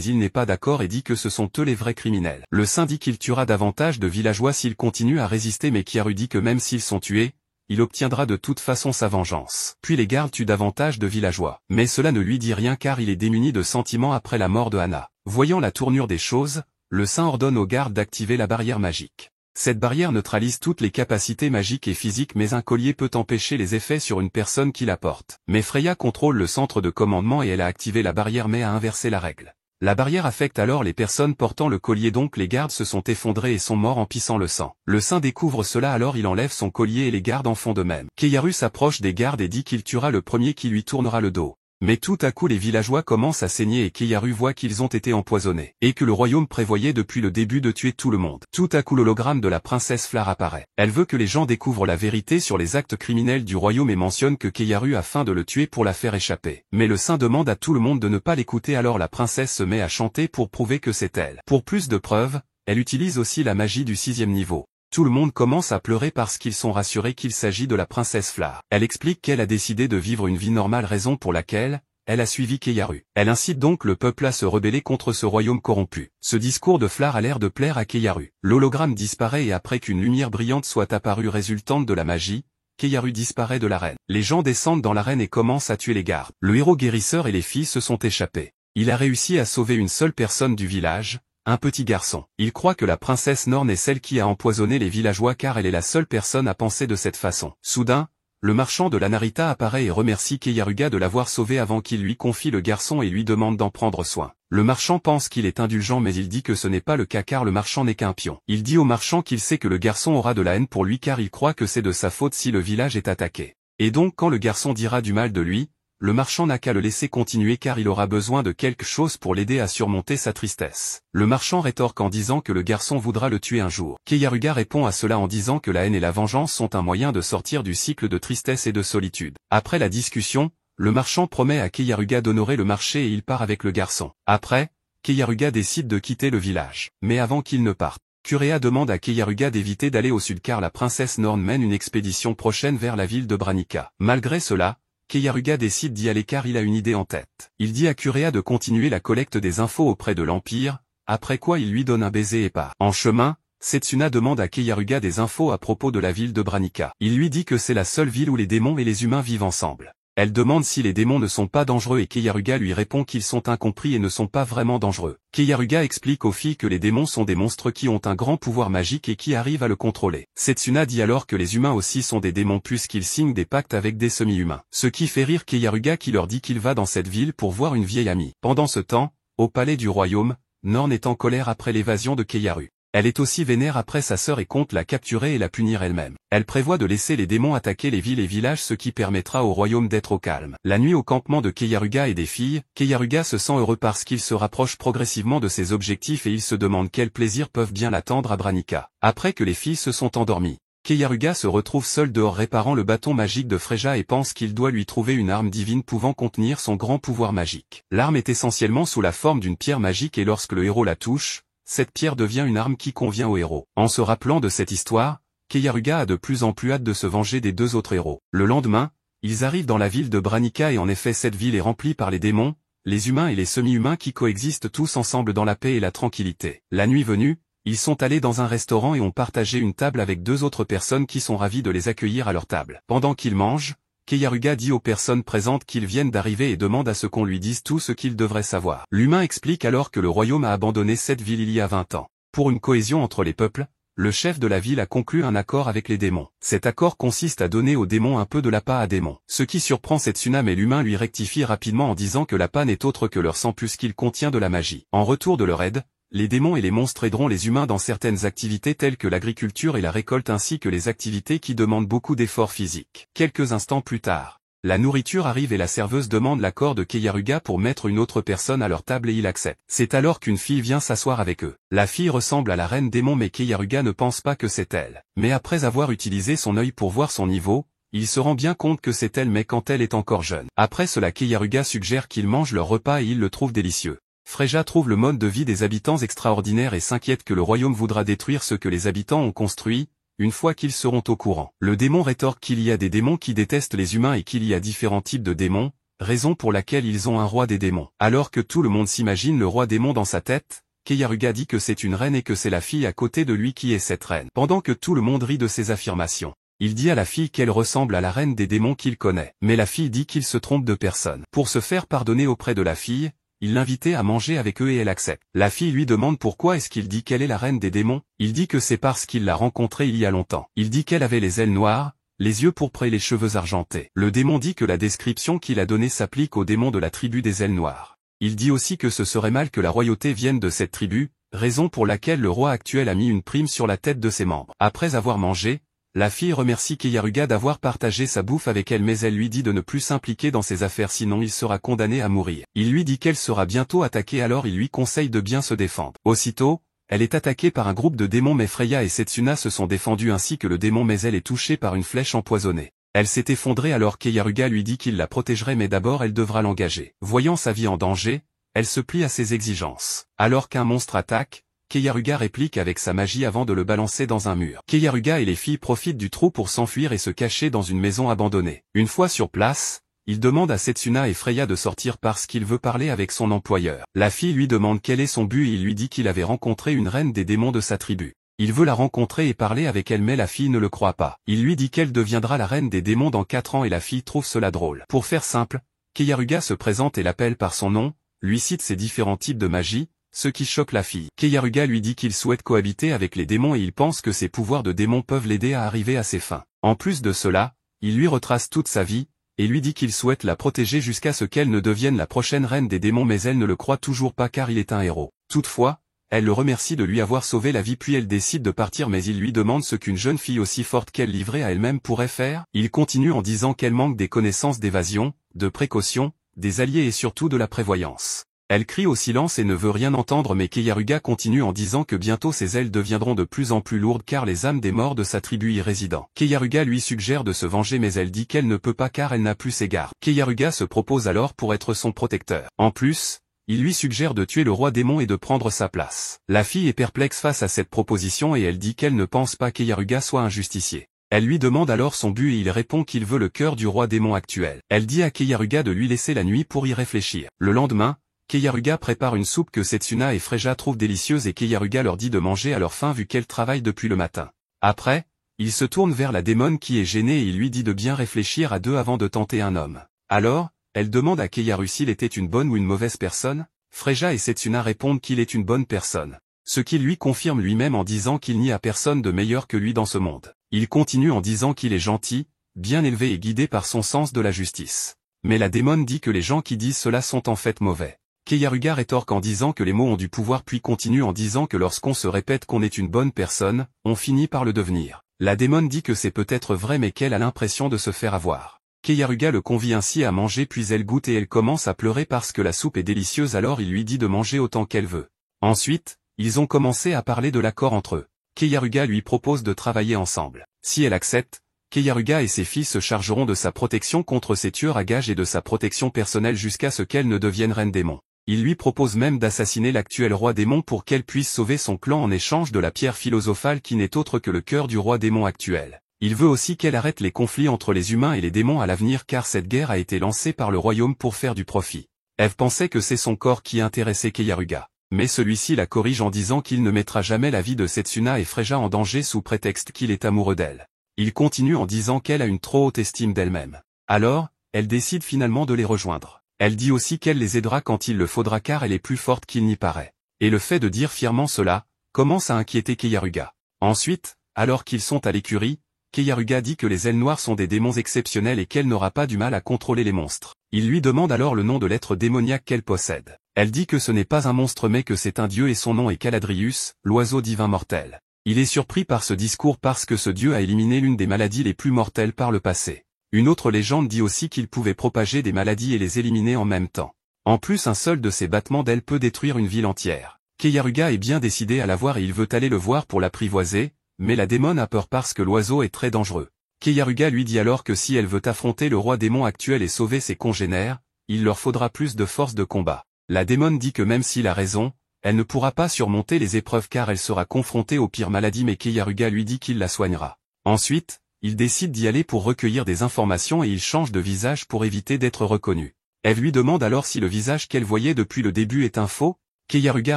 il n'est pas d'accord et dit que ce sont eux les vrais criminels. Le saint dit qu'il tuera davantage de villageois s'ils continuent à résister mais Keiharu dit que même s'ils sont tués, il obtiendra de toute façon sa vengeance. Puis les gardes tuent davantage de villageois. Mais cela ne lui dit rien car il est démuni de sentiments après la mort de Hana. Voyant la tournure des choses, le saint ordonne aux gardes d'activer la barrière magique. Cette barrière neutralise toutes les capacités magiques et physiques mais un collier peut empêcher les effets sur une personne qui la porte. Mais Freya contrôle le centre de commandement et elle a activé la barrière mais a inversé la règle. La barrière affecte alors les personnes portant le collier donc les gardes se sont effondrés et sont morts en pissant le sang. Le saint découvre cela alors il enlève son collier et les gardes en font de même. Keiharu s'approche des gardes et dit qu'il tuera le premier qui lui tournera le dos. Mais tout à coup les villageois commencent à saigner et Keiharu voit qu'ils ont été empoisonnés, et que le royaume prévoyait depuis le début de tuer tout le monde. Tout à coup l'hologramme de la princesse Flare apparaît. Elle veut que les gens découvrent la vérité sur les actes criminels du royaume et mentionne que Keiharu afin de le tuer pour la faire échapper. Mais le saint demande à tout le monde de ne pas l'écouter alors la princesse se met à chanter pour prouver que c'est elle. Pour plus de preuves, elle utilise aussi la magie du 6e niveau. Tout le monde commence à pleurer parce qu'ils sont rassurés qu'il s'agit de la princesse Flare. Elle explique qu'elle a décidé de vivre une vie normale raison pour laquelle elle a suivi Keiharu. Elle incite donc le peuple à se rebeller contre ce royaume corrompu. Ce discours de Flare a l'air de plaire à Keiharu. L'hologramme disparaît et après qu'une lumière brillante soit apparue résultante de la magie, Keiharu disparaît de l'arène. Les gens descendent dans l'arène et commencent à tuer les gardes. Le héros guérisseur et les filles se sont échappés. Il a réussi à sauver une seule personne du village, un petit garçon. Il croit que la princesse Norn est celle qui a empoisonné les villageois car elle est la seule personne à penser de cette façon. Soudain, le marchand de la Narita apparaît et remercie Keiharuga de l'avoir sauvé avant qu'il lui confie le garçon et lui demande d'en prendre soin. Le marchand pense qu'il est indulgent mais il dit que ce n'est pas le cas car le marchand n'est qu'un pion. Il dit au marchand qu'il sait que le garçon aura de la haine pour lui car il croit que c'est de sa faute si le village est attaqué. Et donc quand le garçon dira du mal de lui, le marchand n'a qu'à le laisser continuer car il aura besoin de quelque chose pour l'aider à surmonter sa tristesse. Le marchand rétorque en disant que le garçon voudra le tuer un jour. Keiharuga répond à cela en disant que la haine et la vengeance sont un moyen de sortir du cycle de tristesse et de solitude. Après la discussion, le marchand promet à Keiharuga d'honorer le marché et il part avec le garçon. Après, Keiharuga décide de quitter le village. Mais avant qu'il ne parte, Kurea demande à Keiharuga d'éviter d'aller au sud car la princesse Norn mène une expédition prochaine vers la ville de Branica. Malgré cela, Keiharuga décide d'y aller car il a une idée en tête. Il dit à Kurea de continuer la collecte des infos auprès de l'Empire, après quoi il lui donne un baiser et part. En chemin, Setsuna demande à Keiharuga des infos à propos de la ville de Branica. Il lui dit que c'est la seule ville où les démons et les humains vivent ensemble. Elle demande si les démons ne sont pas dangereux et Keiharuga lui répond qu'ils sont incompris et ne sont pas vraiment dangereux. Keiharuga explique aux filles que les démons sont des monstres qui ont un grand pouvoir magique et qui arrivent à le contrôler. Setsuna dit alors que les humains aussi sont des démons puisqu'ils signent des pactes avec des semi-humains. Ce qui fait rire Keiharuga qui leur dit qu'il va dans cette ville pour voir une vieille amie. Pendant ce temps, au palais du royaume, Norn est en colère après l'évasion de Keiharu. Elle est aussi vénère après sa sœur et compte la capturer et la punir elle-même. Elle prévoit de laisser les démons attaquer les villes et villages ce qui permettra au royaume d'être au calme. La nuit au campement de Keiharuga et des filles, Keiharuga se sent heureux parce qu'il se rapproche progressivement de ses objectifs et il se demande quels plaisirs peuvent bien l'attendre à Branica. Après que les filles se sont endormies, Keiharuga se retrouve seul dehors réparant le bâton magique de Freja et pense qu'il doit lui trouver une arme divine pouvant contenir son grand pouvoir magique. L'arme est essentiellement sous la forme d'une pierre magique et lorsque le héros la touche, cette pierre devient une arme qui convient au héros. En se rappelant de cette histoire, Keiharuga a de plus en plus hâte de se venger des deux autres héros. Le lendemain, ils arrivent dans la ville de Branica et en effet cette ville est remplie par les démons, les humains et les semi-humains qui coexistent tous ensemble dans la paix et la tranquillité. La nuit venue, ils sont allés dans un restaurant et ont partagé une table avec deux autres personnes qui sont ravies de les accueillir à leur table. Pendant qu'ils mangent, Keiharuga dit aux personnes présentes qu'ils viennent d'arriver et demande à ce qu'on lui dise tout ce qu'ils devraient savoir. L'humain explique alors que le royaume a abandonné cette ville il y a 20 ans. Pour une cohésion entre les peuples, le chef de la ville a conclu un accord avec les démons. Cet accord consiste à donner aux démons un peu de l'appât à démons. Ce qui surprend Setsuna mais l'humain lui rectifie rapidement en disant que l'appât n'est autre que leur sang puisqu'il contient de la magie. En retour de leur aide, les démons et les monstres aideront les humains dans certaines activités telles que l'agriculture et la récolte ainsi que les activités qui demandent beaucoup d'efforts physiques. Quelques instants plus tard, la nourriture arrive et la serveuse demande l'accord de Keiharuga pour mettre une autre personne à leur table et il accepte. C'est alors qu'une fille vient s'asseoir avec eux. La fille ressemble à la reine démon mais Keiharuga ne pense pas que c'est elle. Mais après avoir utilisé son œil pour voir son niveau, il se rend bien compte que c'est elle mais quand elle est encore jeune. Après cela Keiharuga suggère qu'ils mangent leur repas et ils le trouvent délicieux. Freja trouve le mode de vie des habitants extraordinaire et s'inquiète que le royaume voudra détruire ce que les habitants ont construit, une fois qu'ils seront au courant. Le démon rétorque qu'il y a des démons qui détestent les humains et qu'il y a différents types de démons, raison pour laquelle ils ont un roi des démons. Alors que tout le monde s'imagine le roi démon dans sa tête, Keiyaruga dit que c'est une reine et que c'est la fille à côté de lui qui est cette reine. Pendant que tout le monde rit de ses affirmations, il dit à la fille qu'elle ressemble à la reine des démons qu'il connaît. Mais la fille dit qu'il se trompe de personne. Pour se faire pardonner auprès de la fille, il l'invitait à manger avec eux et elle accepte. La fille lui demande pourquoi est-ce qu'il dit qu'elle est la reine des démons. Il dit que c'est parce qu'il l'a rencontrée il y a longtemps. Il dit qu'elle avait les ailes noires, les yeux pourprés et les cheveux argentés. Le démon dit que la description qu'il a donnée s'applique au démon de la tribu des ailes noires. Il dit aussi que ce serait mal que la royauté vienne de cette tribu, raison pour laquelle le roi actuel a mis une prime sur la tête de ses membres. Après avoir mangé, la fille remercie Keiyaruga d'avoir partagé sa bouffe avec elle mais elle lui dit de ne plus s'impliquer dans ses affaires sinon il sera condamné à mourir. Il lui dit qu'elle sera bientôt attaquée alors il lui conseille de bien se défendre. Aussitôt, elle est attaquée par un groupe de démons mais Freya et Setsuna se sont défendus ainsi que le démon mais elle est touchée par une flèche empoisonnée. Elle s'est effondrée alors Keiyaruga lui dit qu'il la protégerait mais d'abord elle devra l'engager. Voyant sa vie en danger, elle se plie à ses exigences. Alors qu'un monstre attaque, Keiyaruga réplique avec sa magie avant de le balancer dans un mur. Keiyaruga et les filles profitent du trou pour s'enfuir et se cacher dans une maison abandonnée. Une fois sur place, il demande à Setsuna et Freya de sortir parce qu'il veut parler avec son employeur. La fille lui demande quel est son but et il lui dit qu'il avait rencontré une reine des démons de sa tribu. Il veut la rencontrer et parler avec elle mais la fille ne le croit pas. Il lui dit qu'elle deviendra la reine des démons dans 4 ans et la fille trouve cela drôle. Pour faire simple, Keiyaruga se présente et l'appelle par son nom, lui cite ses différents types de magie, ce qui choque la fille. Keiyaruga lui dit qu'il souhaite cohabiter avec les démons et il pense que ses pouvoirs de démon peuvent l'aider à arriver à ses fins. En plus de cela, il lui retrace toute sa vie, et lui dit qu'il souhaite la protéger jusqu'à ce qu'elle ne devienne la prochaine reine des démons mais elle ne le croit toujours pas car il est un héros. Toutefois, elle le remercie de lui avoir sauvé la vie puis elle décide de partir mais il lui demande ce qu'une jeune fille aussi forte qu'elle livrée à elle-même pourrait faire. Il continue en disant qu'elle manque des connaissances d'évasion, de précaution, des alliés et surtout de la prévoyance. Elle crie au silence et ne veut rien entendre mais Keiyaruga continue en disant que bientôt ses ailes deviendront de plus en plus lourdes car les âmes des morts de sa tribu y résident. Keiyaruga lui suggère de se venger mais elle dit qu'elle ne peut pas car elle n'a plus ses gardes. Keiyaruga se propose alors pour être son protecteur. En plus, il lui suggère de tuer le roi démon et de prendre sa place. La fille est perplexe face à cette proposition et elle dit qu'elle ne pense pas Keiyaruga soit un justicier. Elle lui demande alors son but et il répond qu'il veut le cœur du roi démon actuel. Elle dit à Keiyaruga de lui laisser la nuit pour y réfléchir. Le lendemain, Keiyaruga prépare une soupe que Setsuna et Freja trouvent délicieuse et Keiyaruga leur dit de manger à leur faim vu qu'elle travaille depuis le matin. Après, il se tourne vers la démone qui est gênée et il lui dit de bien réfléchir à deux avant de tenter un homme. Alors, elle demande à Keiyaru s'il était une bonne ou une mauvaise personne. Freja et Setsuna répondent qu'il est une bonne personne, ce qu'il lui confirme lui-même en disant qu'il n'y a personne de meilleur que lui dans ce monde. Il continue en disant qu'il est gentil, bien élevé et guidé par son sens de la justice. Mais la démone dit que les gens qui disent cela sont en fait mauvais. Keiyaruga rétorque en disant que les mots ont du pouvoir puis continue en disant que lorsqu'on se répète qu'on est une bonne personne, on finit par le devenir. La démone dit que c'est peut-être vrai mais qu'elle a l'impression de se faire avoir. Keiyaruga le convie ainsi à manger puis elle goûte et elle commence à pleurer parce que la soupe est délicieuse alors il lui dit de manger autant qu'elle veut. Ensuite, ils ont commencé à parler de l'accord entre eux. Keiyaruga lui propose de travailler ensemble. Si elle accepte, Keiyaruga et ses filles se chargeront de sa protection contre ses tueurs à gages et de sa protection personnelle jusqu'à ce qu'elle ne devienne reine démon. Il lui propose même d'assassiner l'actuel roi démon pour qu'elle puisse sauver son clan en échange de la pierre philosophale qui n'est autre que le cœur du roi démon actuel. Il veut aussi qu'elle arrête les conflits entre les humains et les démons à l'avenir car cette guerre a été lancée par le royaume pour faire du profit. Eve pensait que c'est son corps qui intéressait Keiyaruga. Mais celui-ci la corrige en disant qu'il ne mettra jamais la vie de Setsuna et Freja en danger sous prétexte qu'il est amoureux d'elle. Il continue en disant qu'elle a une trop haute estime d'elle-même. Alors, elle décide finalement de les rejoindre. Elle dit aussi qu'elle les aidera quand il le faudra car elle est plus forte qu'il n'y paraît. Et le fait de dire fièrement cela, commence à inquiéter Keiyaruga. Ensuite, alors qu'ils sont à l'écurie, Keiyaruga dit que les ailes noires sont des démons exceptionnels et qu'elle n'aura pas du mal à contrôler les monstres. Il lui demande alors le nom de l'être démoniaque qu'elle possède. Elle dit que ce n'est pas un monstre mais que c'est un dieu et son nom est Caladrius, l'oiseau divin mortel. Il est surpris par ce discours parce que ce dieu a éliminé l'une des maladies les plus mortelles par le passé. Une autre légende dit aussi qu'il pouvait propager des maladies et les éliminer en même temps. En plus un seul de ses battements d'ailes peut détruire une ville entière. Keiyaruga est bien décidé à la voir et il veut aller le voir pour l'apprivoiser, mais la démone a peur parce que l'oiseau est très dangereux. Keiyaruga lui dit alors que si elle veut affronter le roi démon actuel et sauver ses congénères, il leur faudra plus de force de combat. La démone dit que même s'il a raison, elle ne pourra pas surmonter les épreuves car elle sera confrontée aux pires maladies mais Keiyaruga lui dit qu'il la soignera. Ensuite, il décide d'y aller pour recueillir des informations et il change de visage pour éviter d'être reconnu. Eve lui demande alors si le visage qu'elle voyait depuis le début est un faux. Keiyaruga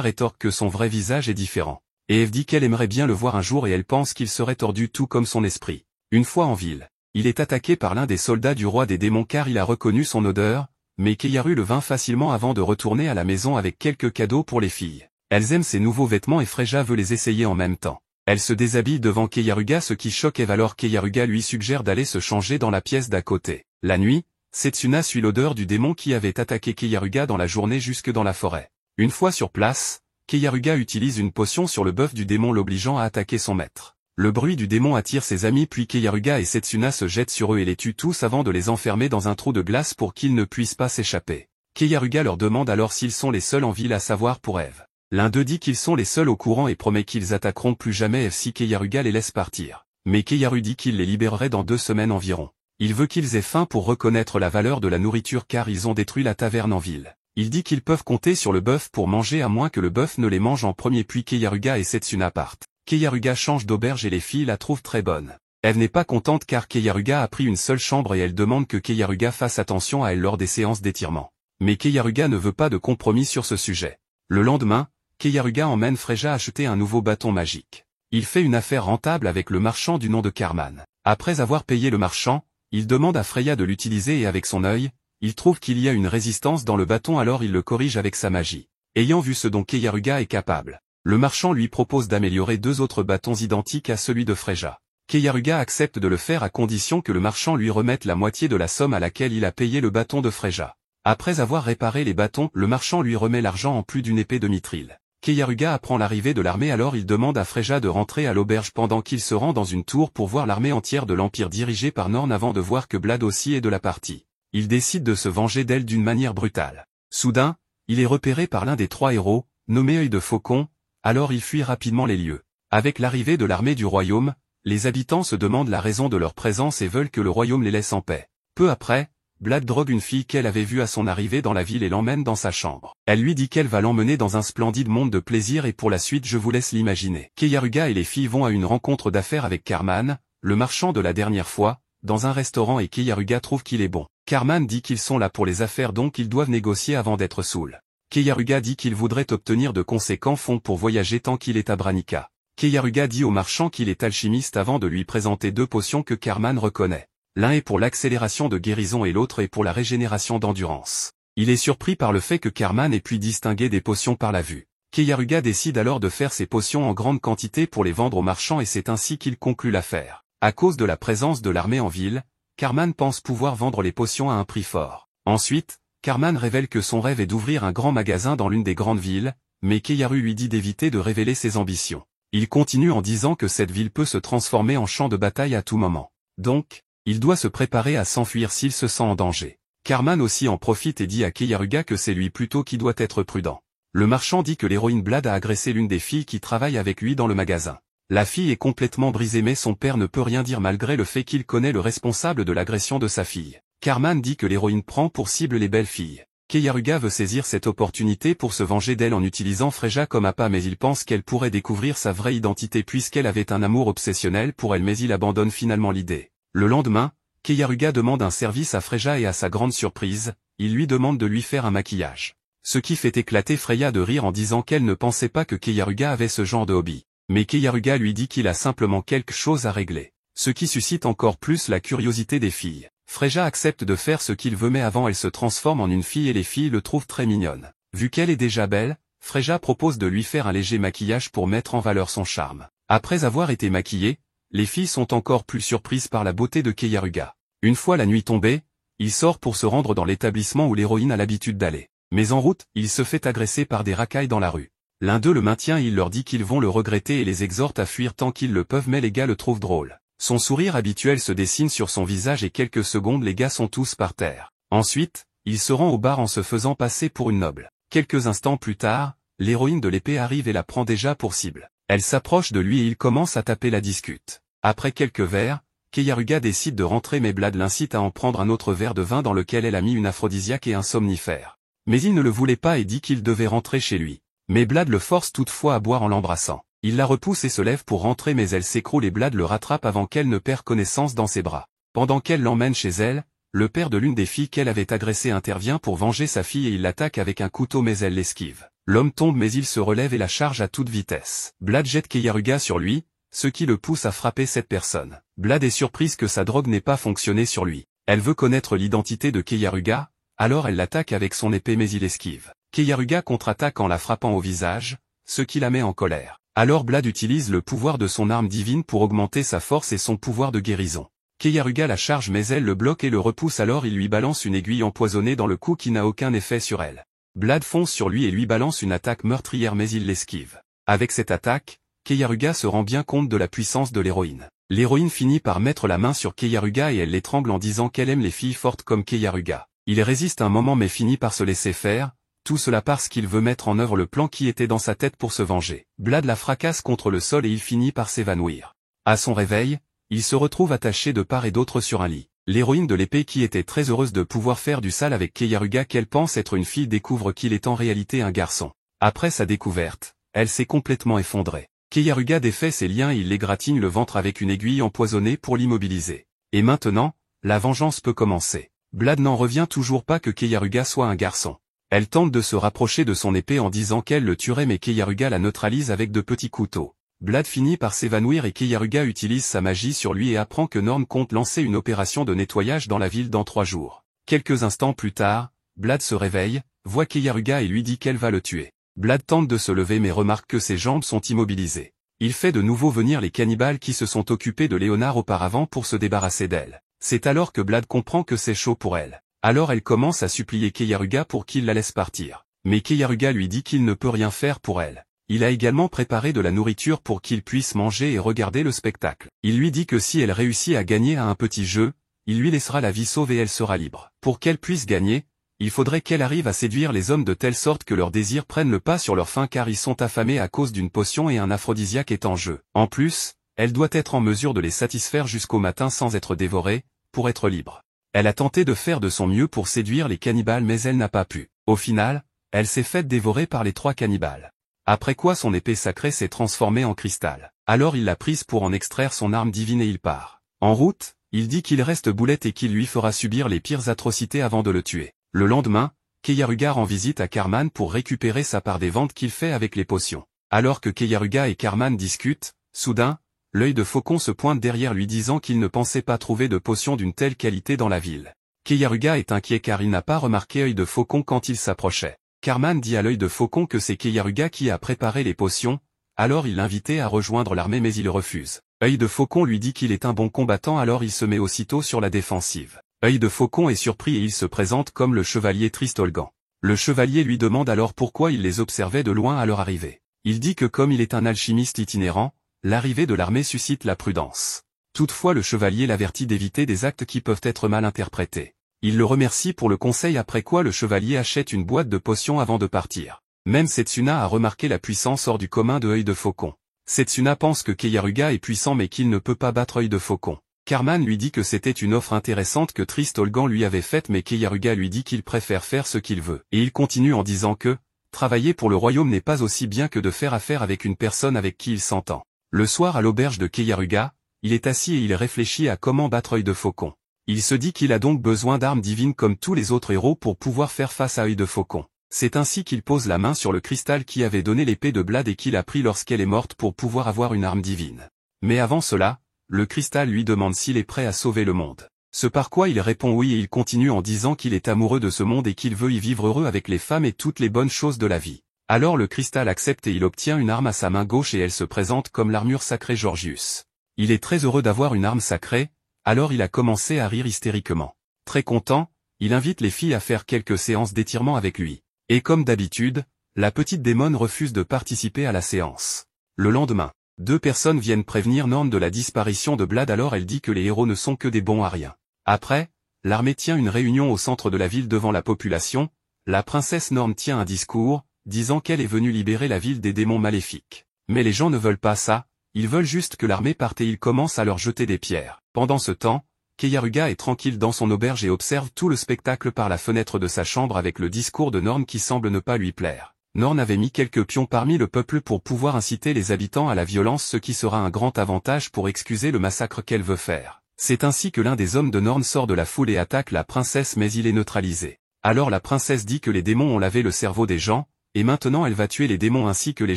rétorque que son vrai visage est différent. Et Eve dit qu'elle aimerait bien le voir un jour et elle pense qu'il serait tordu tout comme son esprit. Une fois en ville, il est attaqué par l'un des soldats du roi des démons car il a reconnu son odeur, mais Keiyaru le vainc facilement avant de retourner à la maison avec quelques cadeaux pour les filles. Elles aiment ses nouveaux vêtements et Freja veut les essayer en même temps. Elle se déshabille devant Keiyaruga ce qui choque Eve alors Keiyaruga lui suggère d'aller se changer dans la pièce d'à côté. La nuit, Setsuna suit l'odeur du démon qui avait attaqué Keiyaruga dans la journée jusque dans la forêt. Une fois sur place, Keiyaruga utilise une potion sur le bœuf du démon l'obligeant à attaquer son maître. Le bruit du démon attire ses amis puis Keiyaruga et Setsuna se jettent sur eux et les tuent tous avant de les enfermer dans un trou de glace pour qu'ils ne puissent pas s'échapper. Keiyaruga leur demande alors s'ils sont les seuls en ville à savoir pour Eve. L'un d'eux dit qu'ils sont les seuls au courant et promet qu'ils attaqueront plus jamais Eve si Keiyaruga les laisse partir. Mais Keiyaru dit qu'il les libérerait dans 2 semaines environ. Il veut qu'ils aient faim pour reconnaître la valeur de la nourriture car ils ont détruit la taverne en ville. Il dit qu'ils peuvent compter sur le bœuf pour manger à moins que le bœuf ne les mange en premier puis Keiyaruga et Setsuna partent. Keiyaruga change d'auberge et les filles la trouvent très bonne. Eve n'est pas contente car Keiyaruga a pris une seule chambre et elle demande que Keiyaruga fasse attention à elle lors des séances d'étirement. Mais Keiyaruga ne veut pas de compromis sur ce sujet. Le lendemain, Keiyaruga emmène Freja acheter un nouveau bâton magique. Il fait une affaire rentable avec le marchand du nom de Carman. Après avoir payé le marchand, il demande à Freya de l'utiliser et avec son œil, il trouve qu'il y a une résistance dans le bâton alors il le corrige avec sa magie. Ayant vu ce dont Keiyaruga est capable, le marchand lui propose d'améliorer 2 autres bâtons identiques à celui de Freja. Keiyaruga accepte de le faire à condition que le marchand lui remette la moitié de la somme à laquelle il a payé le bâton de Freja. Après avoir réparé les bâtons, le marchand lui remet l'argent en plus d'une épée de mithril. Keiyaruga apprend l'arrivée de l'armée alors il demande à Freja de rentrer à l'auberge pendant qu'il se rend dans une tour pour voir l'armée entière de l'Empire dirigée par Norn avant de voir que Blad aussi est de la partie. Il décide de se venger d'elle d'une manière brutale. Soudain, il est repéré par l'un des 3 héros, nommé Œil de Faucon, alors il fuit rapidement les lieux. Avec l'arrivée de l'armée du royaume, les habitants se demandent la raison de leur présence et veulent que le royaume les laisse en paix. Peu après, Blad drogue une fille qu'elle avait vue à son arrivée dans la ville et l'emmène dans sa chambre. Elle lui dit qu'elle va l'emmener dans un splendide monde de plaisir et pour la suite je vous laisse l'imaginer. Keiyaruga et les filles vont à une rencontre d'affaires avec Carman, le marchand de la dernière fois, dans un restaurant et Keiyaruga trouve qu'il est bon. Carman dit qu'ils sont là pour les affaires donc ils doivent négocier avant d'être saouls. Keiyaruga dit qu'il voudrait obtenir de conséquents fonds pour voyager tant qu'il est à Branica. Keiyaruga dit au marchand qu'il est alchimiste avant de lui présenter 2 potions que Carman reconnaît. L'un est pour l'accélération de guérison et l'autre est pour la régénération d'endurance. Il est surpris par le fait que Carman ait pu distinguer des potions par la vue. Keiyaruga décide alors de faire ces potions en grande quantité pour les vendre aux marchands et c'est ainsi qu'il conclut l'affaire. À cause de la présence de l'armée en ville, Carman pense pouvoir vendre les potions à un prix fort. Ensuite, Carman révèle que son rêve est d'ouvrir un grand magasin dans l'une des grandes villes, mais Keiyaru lui dit d'éviter de révéler ses ambitions. Il continue en disant que cette ville peut se transformer en champ de bataille à tout moment. Donc, il doit se préparer à s'enfuir s'il se sent en danger. Carman aussi en profite et dit à Keiyaruga que c'est lui plutôt qui doit être prudent. Le marchand dit que l'héroïne Blad a agressé l'une des filles qui travaille avec lui dans le magasin. La fille est complètement brisée mais son père ne peut rien dire malgré le fait qu'il connaît le responsable de l'agression de sa fille. Carman dit que l'héroïne prend pour cible les belles filles. Keiyaruga veut saisir cette opportunité pour se venger d'elle en utilisant Freja comme appât mais il pense qu'elle pourrait découvrir sa vraie identité puisqu'elle avait un amour obsessionnel pour elle mais il abandonne finalement l'idée. Le lendemain, Keiyaruga demande un service à Freja et à sa grande surprise, il lui demande de lui faire un maquillage. Ce qui fait éclater Freya de rire en disant qu'elle ne pensait pas que Keiyaruga avait ce genre de hobby. Mais Keiyaruga lui dit qu'il a simplement quelque chose à régler. Ce qui suscite encore plus la curiosité des filles. Freja accepte de faire ce qu'il veut mais avant elle se transforme en une fille et les filles le trouvent très mignonne. Vu qu'elle est déjà belle, Freja propose de lui faire un léger maquillage pour mettre en valeur son charme. Après avoir été maquillée, les filles sont encore plus surprises par la beauté de Keiyaruga. Une fois la nuit tombée, il sort pour se rendre dans l'établissement où l'héroïne a l'habitude d'aller. Mais en route, il se fait agresser par des racailles dans la rue. L'un d'eux le maintient et il leur dit qu'ils vont le regretter et les exhorte à fuir tant qu'ils le peuvent mais les gars le trouvent drôle. Son sourire habituel se dessine sur son visage et quelques secondes les gars sont tous par terre. Ensuite, il se rend au bar en se faisant passer pour une noble. Quelques instants plus tard, l'héroïne de l'épée arrive et la prend déjà pour cible. Elle s'approche de lui et il commence à taper la discute. Après quelques verres, Keiyaruga décide de rentrer mais Blad l'incite à en prendre un autre verre de vin dans lequel elle a mis une aphrodisiaque et un somnifère. Mais il ne le voulait pas et dit qu'il devait rentrer chez lui. Mais Blad le force toutefois à boire en l'embrassant. Il la repousse et se lève pour rentrer mais elle s'écroule et Blad le rattrape avant qu'elle ne perde connaissance dans ses bras. Pendant qu'elle l'emmène chez elle, le père de l'une des filles qu'elle avait agressée intervient pour venger sa fille et il l'attaque avec un couteau mais elle l'esquive. L'homme tombe mais il se relève et la charge à toute vitesse. Blad jette Keyaruga sur lui, ce qui le pousse à frapper cette personne. Blad est surprise que sa drogue n'ait pas fonctionné sur lui. Elle veut connaître l'identité de Keyaruga, alors elle l'attaque avec son épée mais il esquive. Keyaruga contre-attaque en la frappant au visage, ce qui la met en colère. Alors Blad utilise le pouvoir de son arme divine pour augmenter sa force et son pouvoir de guérison. Keyaruga la charge mais elle le bloque et le repousse alors il lui balance une aiguille empoisonnée dans le cou qui n'a aucun effet sur elle. Blad fonce sur lui et lui balance une attaque meurtrière mais il l'esquive. Avec cette attaque, Keyaruga se rend bien compte de la puissance de l'héroïne. L'héroïne finit par mettre la main sur Keyaruga et elle l'étrangle en disant qu'elle aime les filles fortes comme Keyaruga. Il résiste un moment mais finit par se laisser faire, tout cela parce qu'il veut mettre en œuvre le plan qui était dans sa tête pour se venger. Blad la fracasse contre le sol et il finit par s'évanouir. À son réveil, il se retrouve attaché de part et d'autre sur un lit. L'héroïne de l'épée qui était très heureuse de pouvoir faire du sale avec Keyaruga qu'elle pense être une fille découvre qu'il est en réalité un garçon. Après sa découverte, elle s'est complètement effondrée. Keyaruga défait ses liens et il l'égratigne le ventre avec une aiguille empoisonnée pour l'immobiliser. Et maintenant, la vengeance peut commencer. Blad n'en revient toujours pas que Keyaruga soit un garçon. Elle tente de se rapprocher de son épée en disant qu'elle le tuerait mais Keyaruga la neutralise avec de petits couteaux. Blad finit par s'évanouir et Keyaruga utilise sa magie sur lui et apprend que Norn compte lancer une opération de nettoyage dans la ville dans 3 jours. Quelques instants plus tard, Blad se réveille, voit Keyaruga et lui dit qu'elle va le tuer. Blad tente de se lever mais remarque que ses jambes sont immobilisées. Il fait de nouveau venir les cannibales qui se sont occupés de Léonard auparavant pour se débarrasser d'elle. C'est alors que Blad comprend que c'est chaud pour elle. Alors elle commence à supplier Keyaruga pour qu'il la laisse partir. Mais Keyaruga lui dit qu'il ne peut rien faire pour elle. Il a également préparé de la nourriture pour qu'il puisse manger et regarder le spectacle. Il lui dit que si elle réussit à gagner à un petit jeu, il lui laissera la vie sauve et elle sera libre. Pour qu'elle puisse gagner, il faudrait qu'elle arrive à séduire les hommes de telle sorte que leurs désirs prennent le pas sur leur faim car ils sont affamés à cause d'une potion et un aphrodisiaque est en jeu. En plus, elle doit être en mesure de les satisfaire jusqu'au matin sans être dévorée, pour être libre. Elle a tenté de faire de son mieux pour séduire les cannibales mais elle n'a pas pu. Au final, elle s'est faite dévorer par les 3 cannibales. Après quoi son épée sacrée s'est transformée en cristal. Alors il l'a prise pour en extraire son arme divine et il part. En route, il dit qu'il reste Boulette et qu'il lui fera subir les pires atrocités avant de le tuer. Le lendemain, Keyaruga rend visite à Carman pour récupérer sa part des ventes qu'il fait avec les potions. Alors que Keyaruga et Carman discutent, soudain, l'œil de faucon se pointe derrière lui disant qu'il ne pensait pas trouver de potions d'une telle qualité dans la ville. Keyaruga est inquiet car il n'a pas remarqué œil de faucon quand il s'approchait. Carman dit à l'œil de faucon que c'est Keyaruga qui a préparé les potions, alors il l'invitait à rejoindre l'armée mais il refuse. Œil de faucon lui dit qu'il est un bon combattant alors il se met aussitôt sur la défensive. Œil de faucon est surpris et il se présente comme le chevalier Tristolgan. Le chevalier lui demande alors pourquoi il les observait de loin à leur arrivée. Il dit que comme il est un alchimiste itinérant, l'arrivée de l'armée suscite la prudence. Toutefois le chevalier l'avertit d'éviter des actes qui peuvent être mal interprétés. Il le remercie pour le conseil après quoi le chevalier achète une boîte de potions avant de partir. Même Setsuna a remarqué la puissance hors du commun de Œil de Faucon. Setsuna pense que Keyaruga est puissant mais qu'il ne peut pas battre Œil de Faucon. Carman lui dit que c'était une offre intéressante que Tristolgan lui avait faite mais Keyaruga lui dit qu'il préfère faire ce qu'il veut. Et il continue en disant que, travailler pour le royaume n'est pas aussi bien que de faire affaire avec une personne avec qui il s'entend. Le soir à l'auberge de Keyaruga, il est assis et il réfléchit à comment battre Œil de Faucon. Il se dit qu'il a donc besoin d'armes divines comme tous les autres héros pour pouvoir faire face à Œil de Faucon. C'est ainsi qu'il pose la main sur le cristal qui avait donné l'épée de Blad et qu'il a pris lorsqu'elle est morte pour pouvoir avoir une arme divine. Mais avant cela, le cristal lui demande s'il est prêt à sauver le monde. Ce par quoi il répond oui et il continue en disant qu'il est amoureux de ce monde et qu'il veut y vivre heureux avec les femmes et toutes les bonnes choses de la vie. Alors le cristal accepte et il obtient une arme à sa main gauche et elle se présente comme l'armure sacrée Georgius. Il est très heureux d'avoir une arme sacrée, alors il a commencé à rire hystériquement. Très content, il invite les filles à faire quelques séances d'étirement avec lui. Et comme d'habitude, la petite démone refuse de participer à la séance. Le lendemain, 2 personnes viennent prévenir Norn de la disparition de Blad alors elle dit que les héros ne sont que des bons à rien. Après, l'armée tient une réunion au centre de la ville devant la population, la princesse Norn tient un discours, disant qu'elle est venue libérer la ville des démons maléfiques. Mais les gens ne veulent pas ça, ils veulent juste que l'armée parte et ils commencent à leur jeter des pierres. Pendant ce temps, Keiyaruga est tranquille dans son auberge et observe tout le spectacle par la fenêtre de sa chambre avec le discours de Norn qui semble ne pas lui plaire. Norn avait mis quelques pions parmi le peuple pour pouvoir inciter les habitants à la violence, ce qui sera un grand avantage pour excuser le massacre qu'elle veut faire. C'est ainsi que l'un des hommes de Norn sort de la foule et attaque la princesse, mais il est neutralisé. Alors la princesse dit que les démons ont lavé le cerveau des gens, et maintenant elle va tuer les démons ainsi que les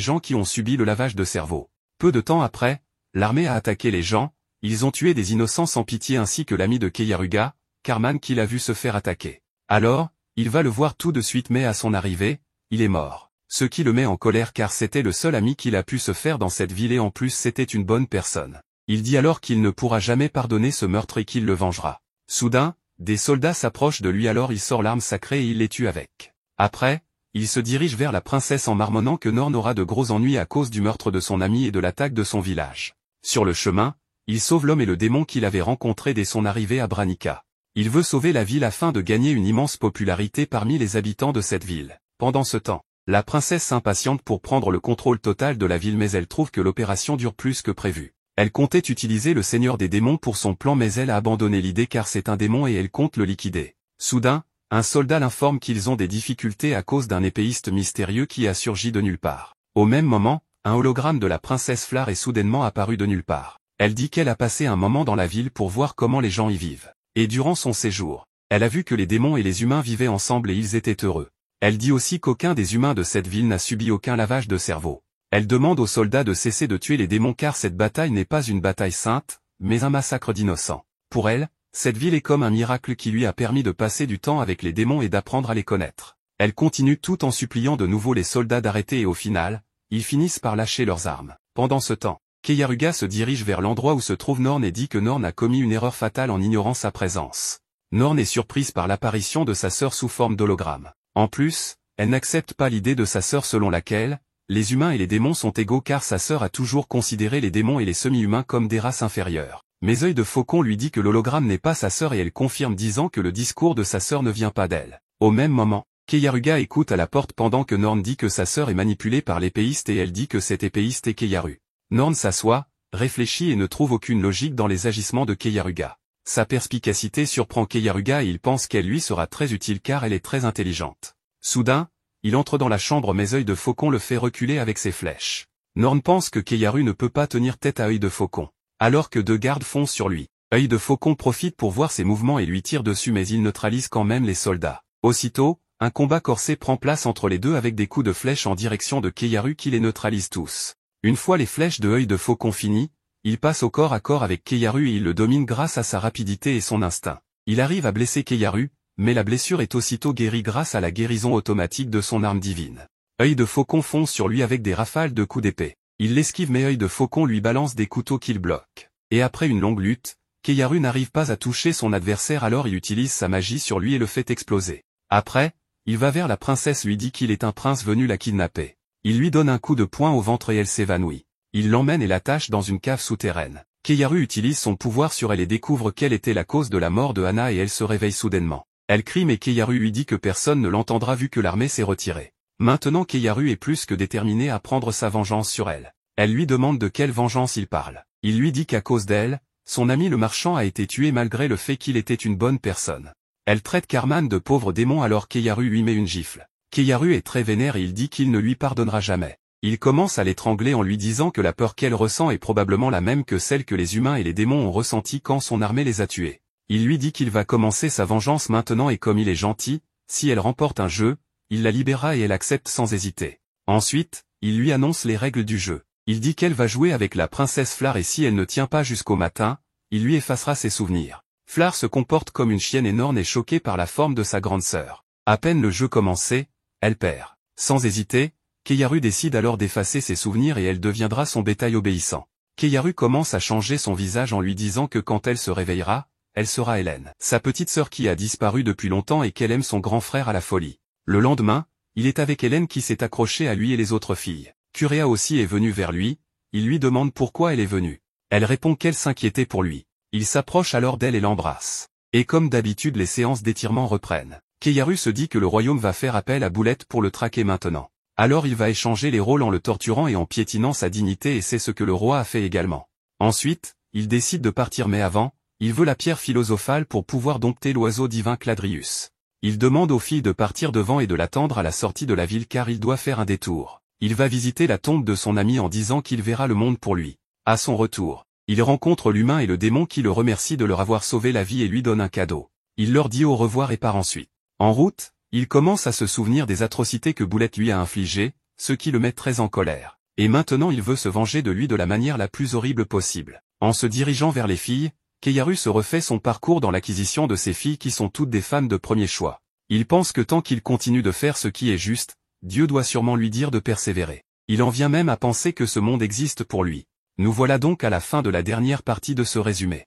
gens qui ont subi le lavage de cerveau. Peu de temps après, l'armée a attaqué les gens, ils ont tué des innocents sans pitié ainsi que l'ami de Keiyaruga, Carman, qui l'a vu se faire attaquer. Alors, il va le voir tout de suite, mais à son arrivée, il est mort. Ce qui le met en colère car c'était le seul ami qu'il a pu se faire dans cette ville et en plus c'était une bonne personne. Il dit alors qu'il ne pourra jamais pardonner ce meurtre et qu'il le vengera. Soudain, des soldats s'approchent de lui, alors il sort l'arme sacrée et il les tue avec. Après, il se dirige vers la princesse en marmonnant que Norn aura de gros ennuis à cause du meurtre de son ami et de l'attaque de son village. Sur le chemin, il sauve l'homme et le démon qu'il avait rencontrés dès son arrivée à Branica. Il veut sauver la ville afin de gagner une immense popularité parmi les habitants de cette ville. Pendant ce temps, la princesse s'impatiente pour prendre le contrôle total de la ville, mais elle trouve que l'opération dure plus que prévu. Elle comptait utiliser le seigneur des démons pour son plan, mais elle a abandonné l'idée car c'est un démon et elle compte le liquider. Soudain, un soldat l'informe qu'ils ont des difficultés à cause d'un épéiste mystérieux qui a surgi de nulle part. Au même moment, un hologramme de la princesse Flare est soudainement apparu de nulle part. Elle dit qu'elle a passé un moment dans la ville pour voir comment les gens y vivent. Et durant son séjour, elle a vu que les démons et les humains vivaient ensemble et ils étaient heureux. Elle dit aussi qu'aucun des humains de cette ville n'a subi aucun lavage de cerveau. Elle demande aux soldats de cesser de tuer les démons car cette bataille n'est pas une bataille sainte, mais un massacre d'innocents. Pour elle, cette ville est comme un miracle qui lui a permis de passer du temps avec les démons et d'apprendre à les connaître. Elle continue tout en suppliant de nouveau les soldats d'arrêter et au final, ils finissent par lâcher leurs armes. Pendant ce temps, Keiyaruga se dirige vers l'endroit où se trouve Norn et dit que Norn a commis une erreur fatale en ignorant sa présence. Norn est surprise par l'apparition de sa sœur sous forme d'hologramme. En plus, elle n'accepte pas l'idée de sa sœur selon laquelle les humains et les démons sont égaux car sa sœur a toujours considéré les démons et les semi-humains comme des races inférieures. Mais Œil de Faucon lui dit que l'hologramme n'est pas sa sœur et elle confirme disant que le discours de sa sœur ne vient pas d'elle. Au même moment, Keiyaruga écoute à la porte pendant que Norn dit que sa sœur est manipulée par l'épéiste et elle dit que cet épéiste est Keiyaru. Norn s'assoit, réfléchit et ne trouve aucune logique dans les agissements de Keiyaruga. Sa perspicacité surprend Keiyaruga et il pense qu'elle lui sera très utile car elle est très intelligente. Soudain, il entre dans la chambre mais Œil de Faucon le fait reculer avec ses flèches. Norn pense que Keiyaru ne peut pas tenir tête à Œil de Faucon. Alors que deux gardes foncent sur lui, Œil de Faucon profite pour voir ses mouvements et lui tire dessus mais il neutralise quand même les soldats. Aussitôt, un combat corsé prend place entre les deux avec des coups de flèche en direction de Keiyaru qui les neutralise tous. Une fois les flèches de Œil de Faucon finies, il passe au corps à corps avec Keiyaru et il le domine grâce à sa rapidité et son instinct. Il arrive à blesser Keiyaru, mais la blessure est aussitôt guérie grâce à la guérison automatique de son arme divine. Œil de Faucon fonce sur lui avec des rafales de coups d'épée. Il l'esquive mais Œil de Faucon lui balance des couteaux qu'il bloque. Et après une longue lutte, Keiyaru n'arrive pas à toucher son adversaire alors il utilise sa magie sur lui et le fait exploser. Après, il va vers la princesse lui dit qu'il est un prince venu la kidnapper. Il lui donne un coup de poing au ventre et elle s'évanouit. Il l'emmène et l'attache dans une cave souterraine. Keiyaru utilise son pouvoir sur elle et découvre quelle était la cause de la mort de Hana et elle se réveille soudainement. Elle crie mais Keiyaru lui dit que personne ne l'entendra vu que l'armée s'est retirée. Maintenant Keiyaru est plus que déterminé à prendre sa vengeance sur elle. Elle lui demande de quelle vengeance il parle. Il lui dit qu'à cause d'elle, son ami le marchand a été tué malgré le fait qu'il était une bonne personne. Elle traite Carman de pauvre démon alors Keiyaru lui met une gifle. Keiyaru est très vénère et il dit qu'il ne lui pardonnera jamais. Il commence à l'étrangler en lui disant que la peur qu'elle ressent est probablement la même que celle que les humains et les démons ont ressentie quand son armée les a tués. Il lui dit qu'il va commencer sa vengeance maintenant et comme il est gentil, si elle remporte un jeu, il la libérera et elle accepte sans hésiter. Ensuite, il lui annonce les règles du jeu. Il dit qu'elle va jouer avec la princesse Flare et si elle ne tient pas jusqu'au matin, il lui effacera ses souvenirs. Flare se comporte comme une chienne et Norn est choquée par la forme de sa grande sœur. À peine le jeu commencé, elle perd. Sans hésiter, Keiyaru décide alors d'effacer ses souvenirs et elle deviendra son bétail obéissant. Keiyaru commence à changer son visage en lui disant que quand elle se réveillera, elle sera Hélène, sa petite sœur qui a disparu depuis longtemps et qu'elle aime son grand frère à la folie. Le lendemain, il est avec Hélène qui s'est accrochée à lui et les autres filles. Kurea aussi est venue vers lui, il lui demande pourquoi elle est venue. Elle répond qu'elle s'inquiétait pour lui. Il s'approche alors d'elle et l'embrasse. Et comme d'habitude les séances d'étirement reprennent. Keiyaru se dit que le royaume va faire appel à Boulette pour le traquer maintenant. Alors il va échanger les rôles en le torturant et en piétinant sa dignité et c'est ce que le roi a fait également. Ensuite, il décide de partir mais avant, Il veut la pierre philosophale pour pouvoir dompter l'oiseau divin Cladrius. Il demande aux filles de partir devant et de l'attendre à la sortie de la ville car il doit faire un détour. Il va visiter la tombe de son ami en disant qu'il verra le monde pour lui. À son retour, il rencontre l'humain et le démon qui le remercie de leur avoir sauvé la vie et lui donne un cadeau. Il leur dit au revoir et part ensuite. En route, il commence à se souvenir des atrocités que Boulette lui a infligées, ce qui le met très en colère. Et maintenant il veut se venger de lui de la manière la plus horrible possible. En se dirigeant vers les filles, Keiharu se refait son parcours dans l'acquisition de ces filles qui sont toutes des femmes de premier choix. Il pense que tant qu'il continue de faire ce qui est juste, Dieu doit sûrement lui dire de persévérer. Il en vient même à penser que ce monde existe pour lui. Nous voilà donc à la fin de la dernière partie de ce résumé.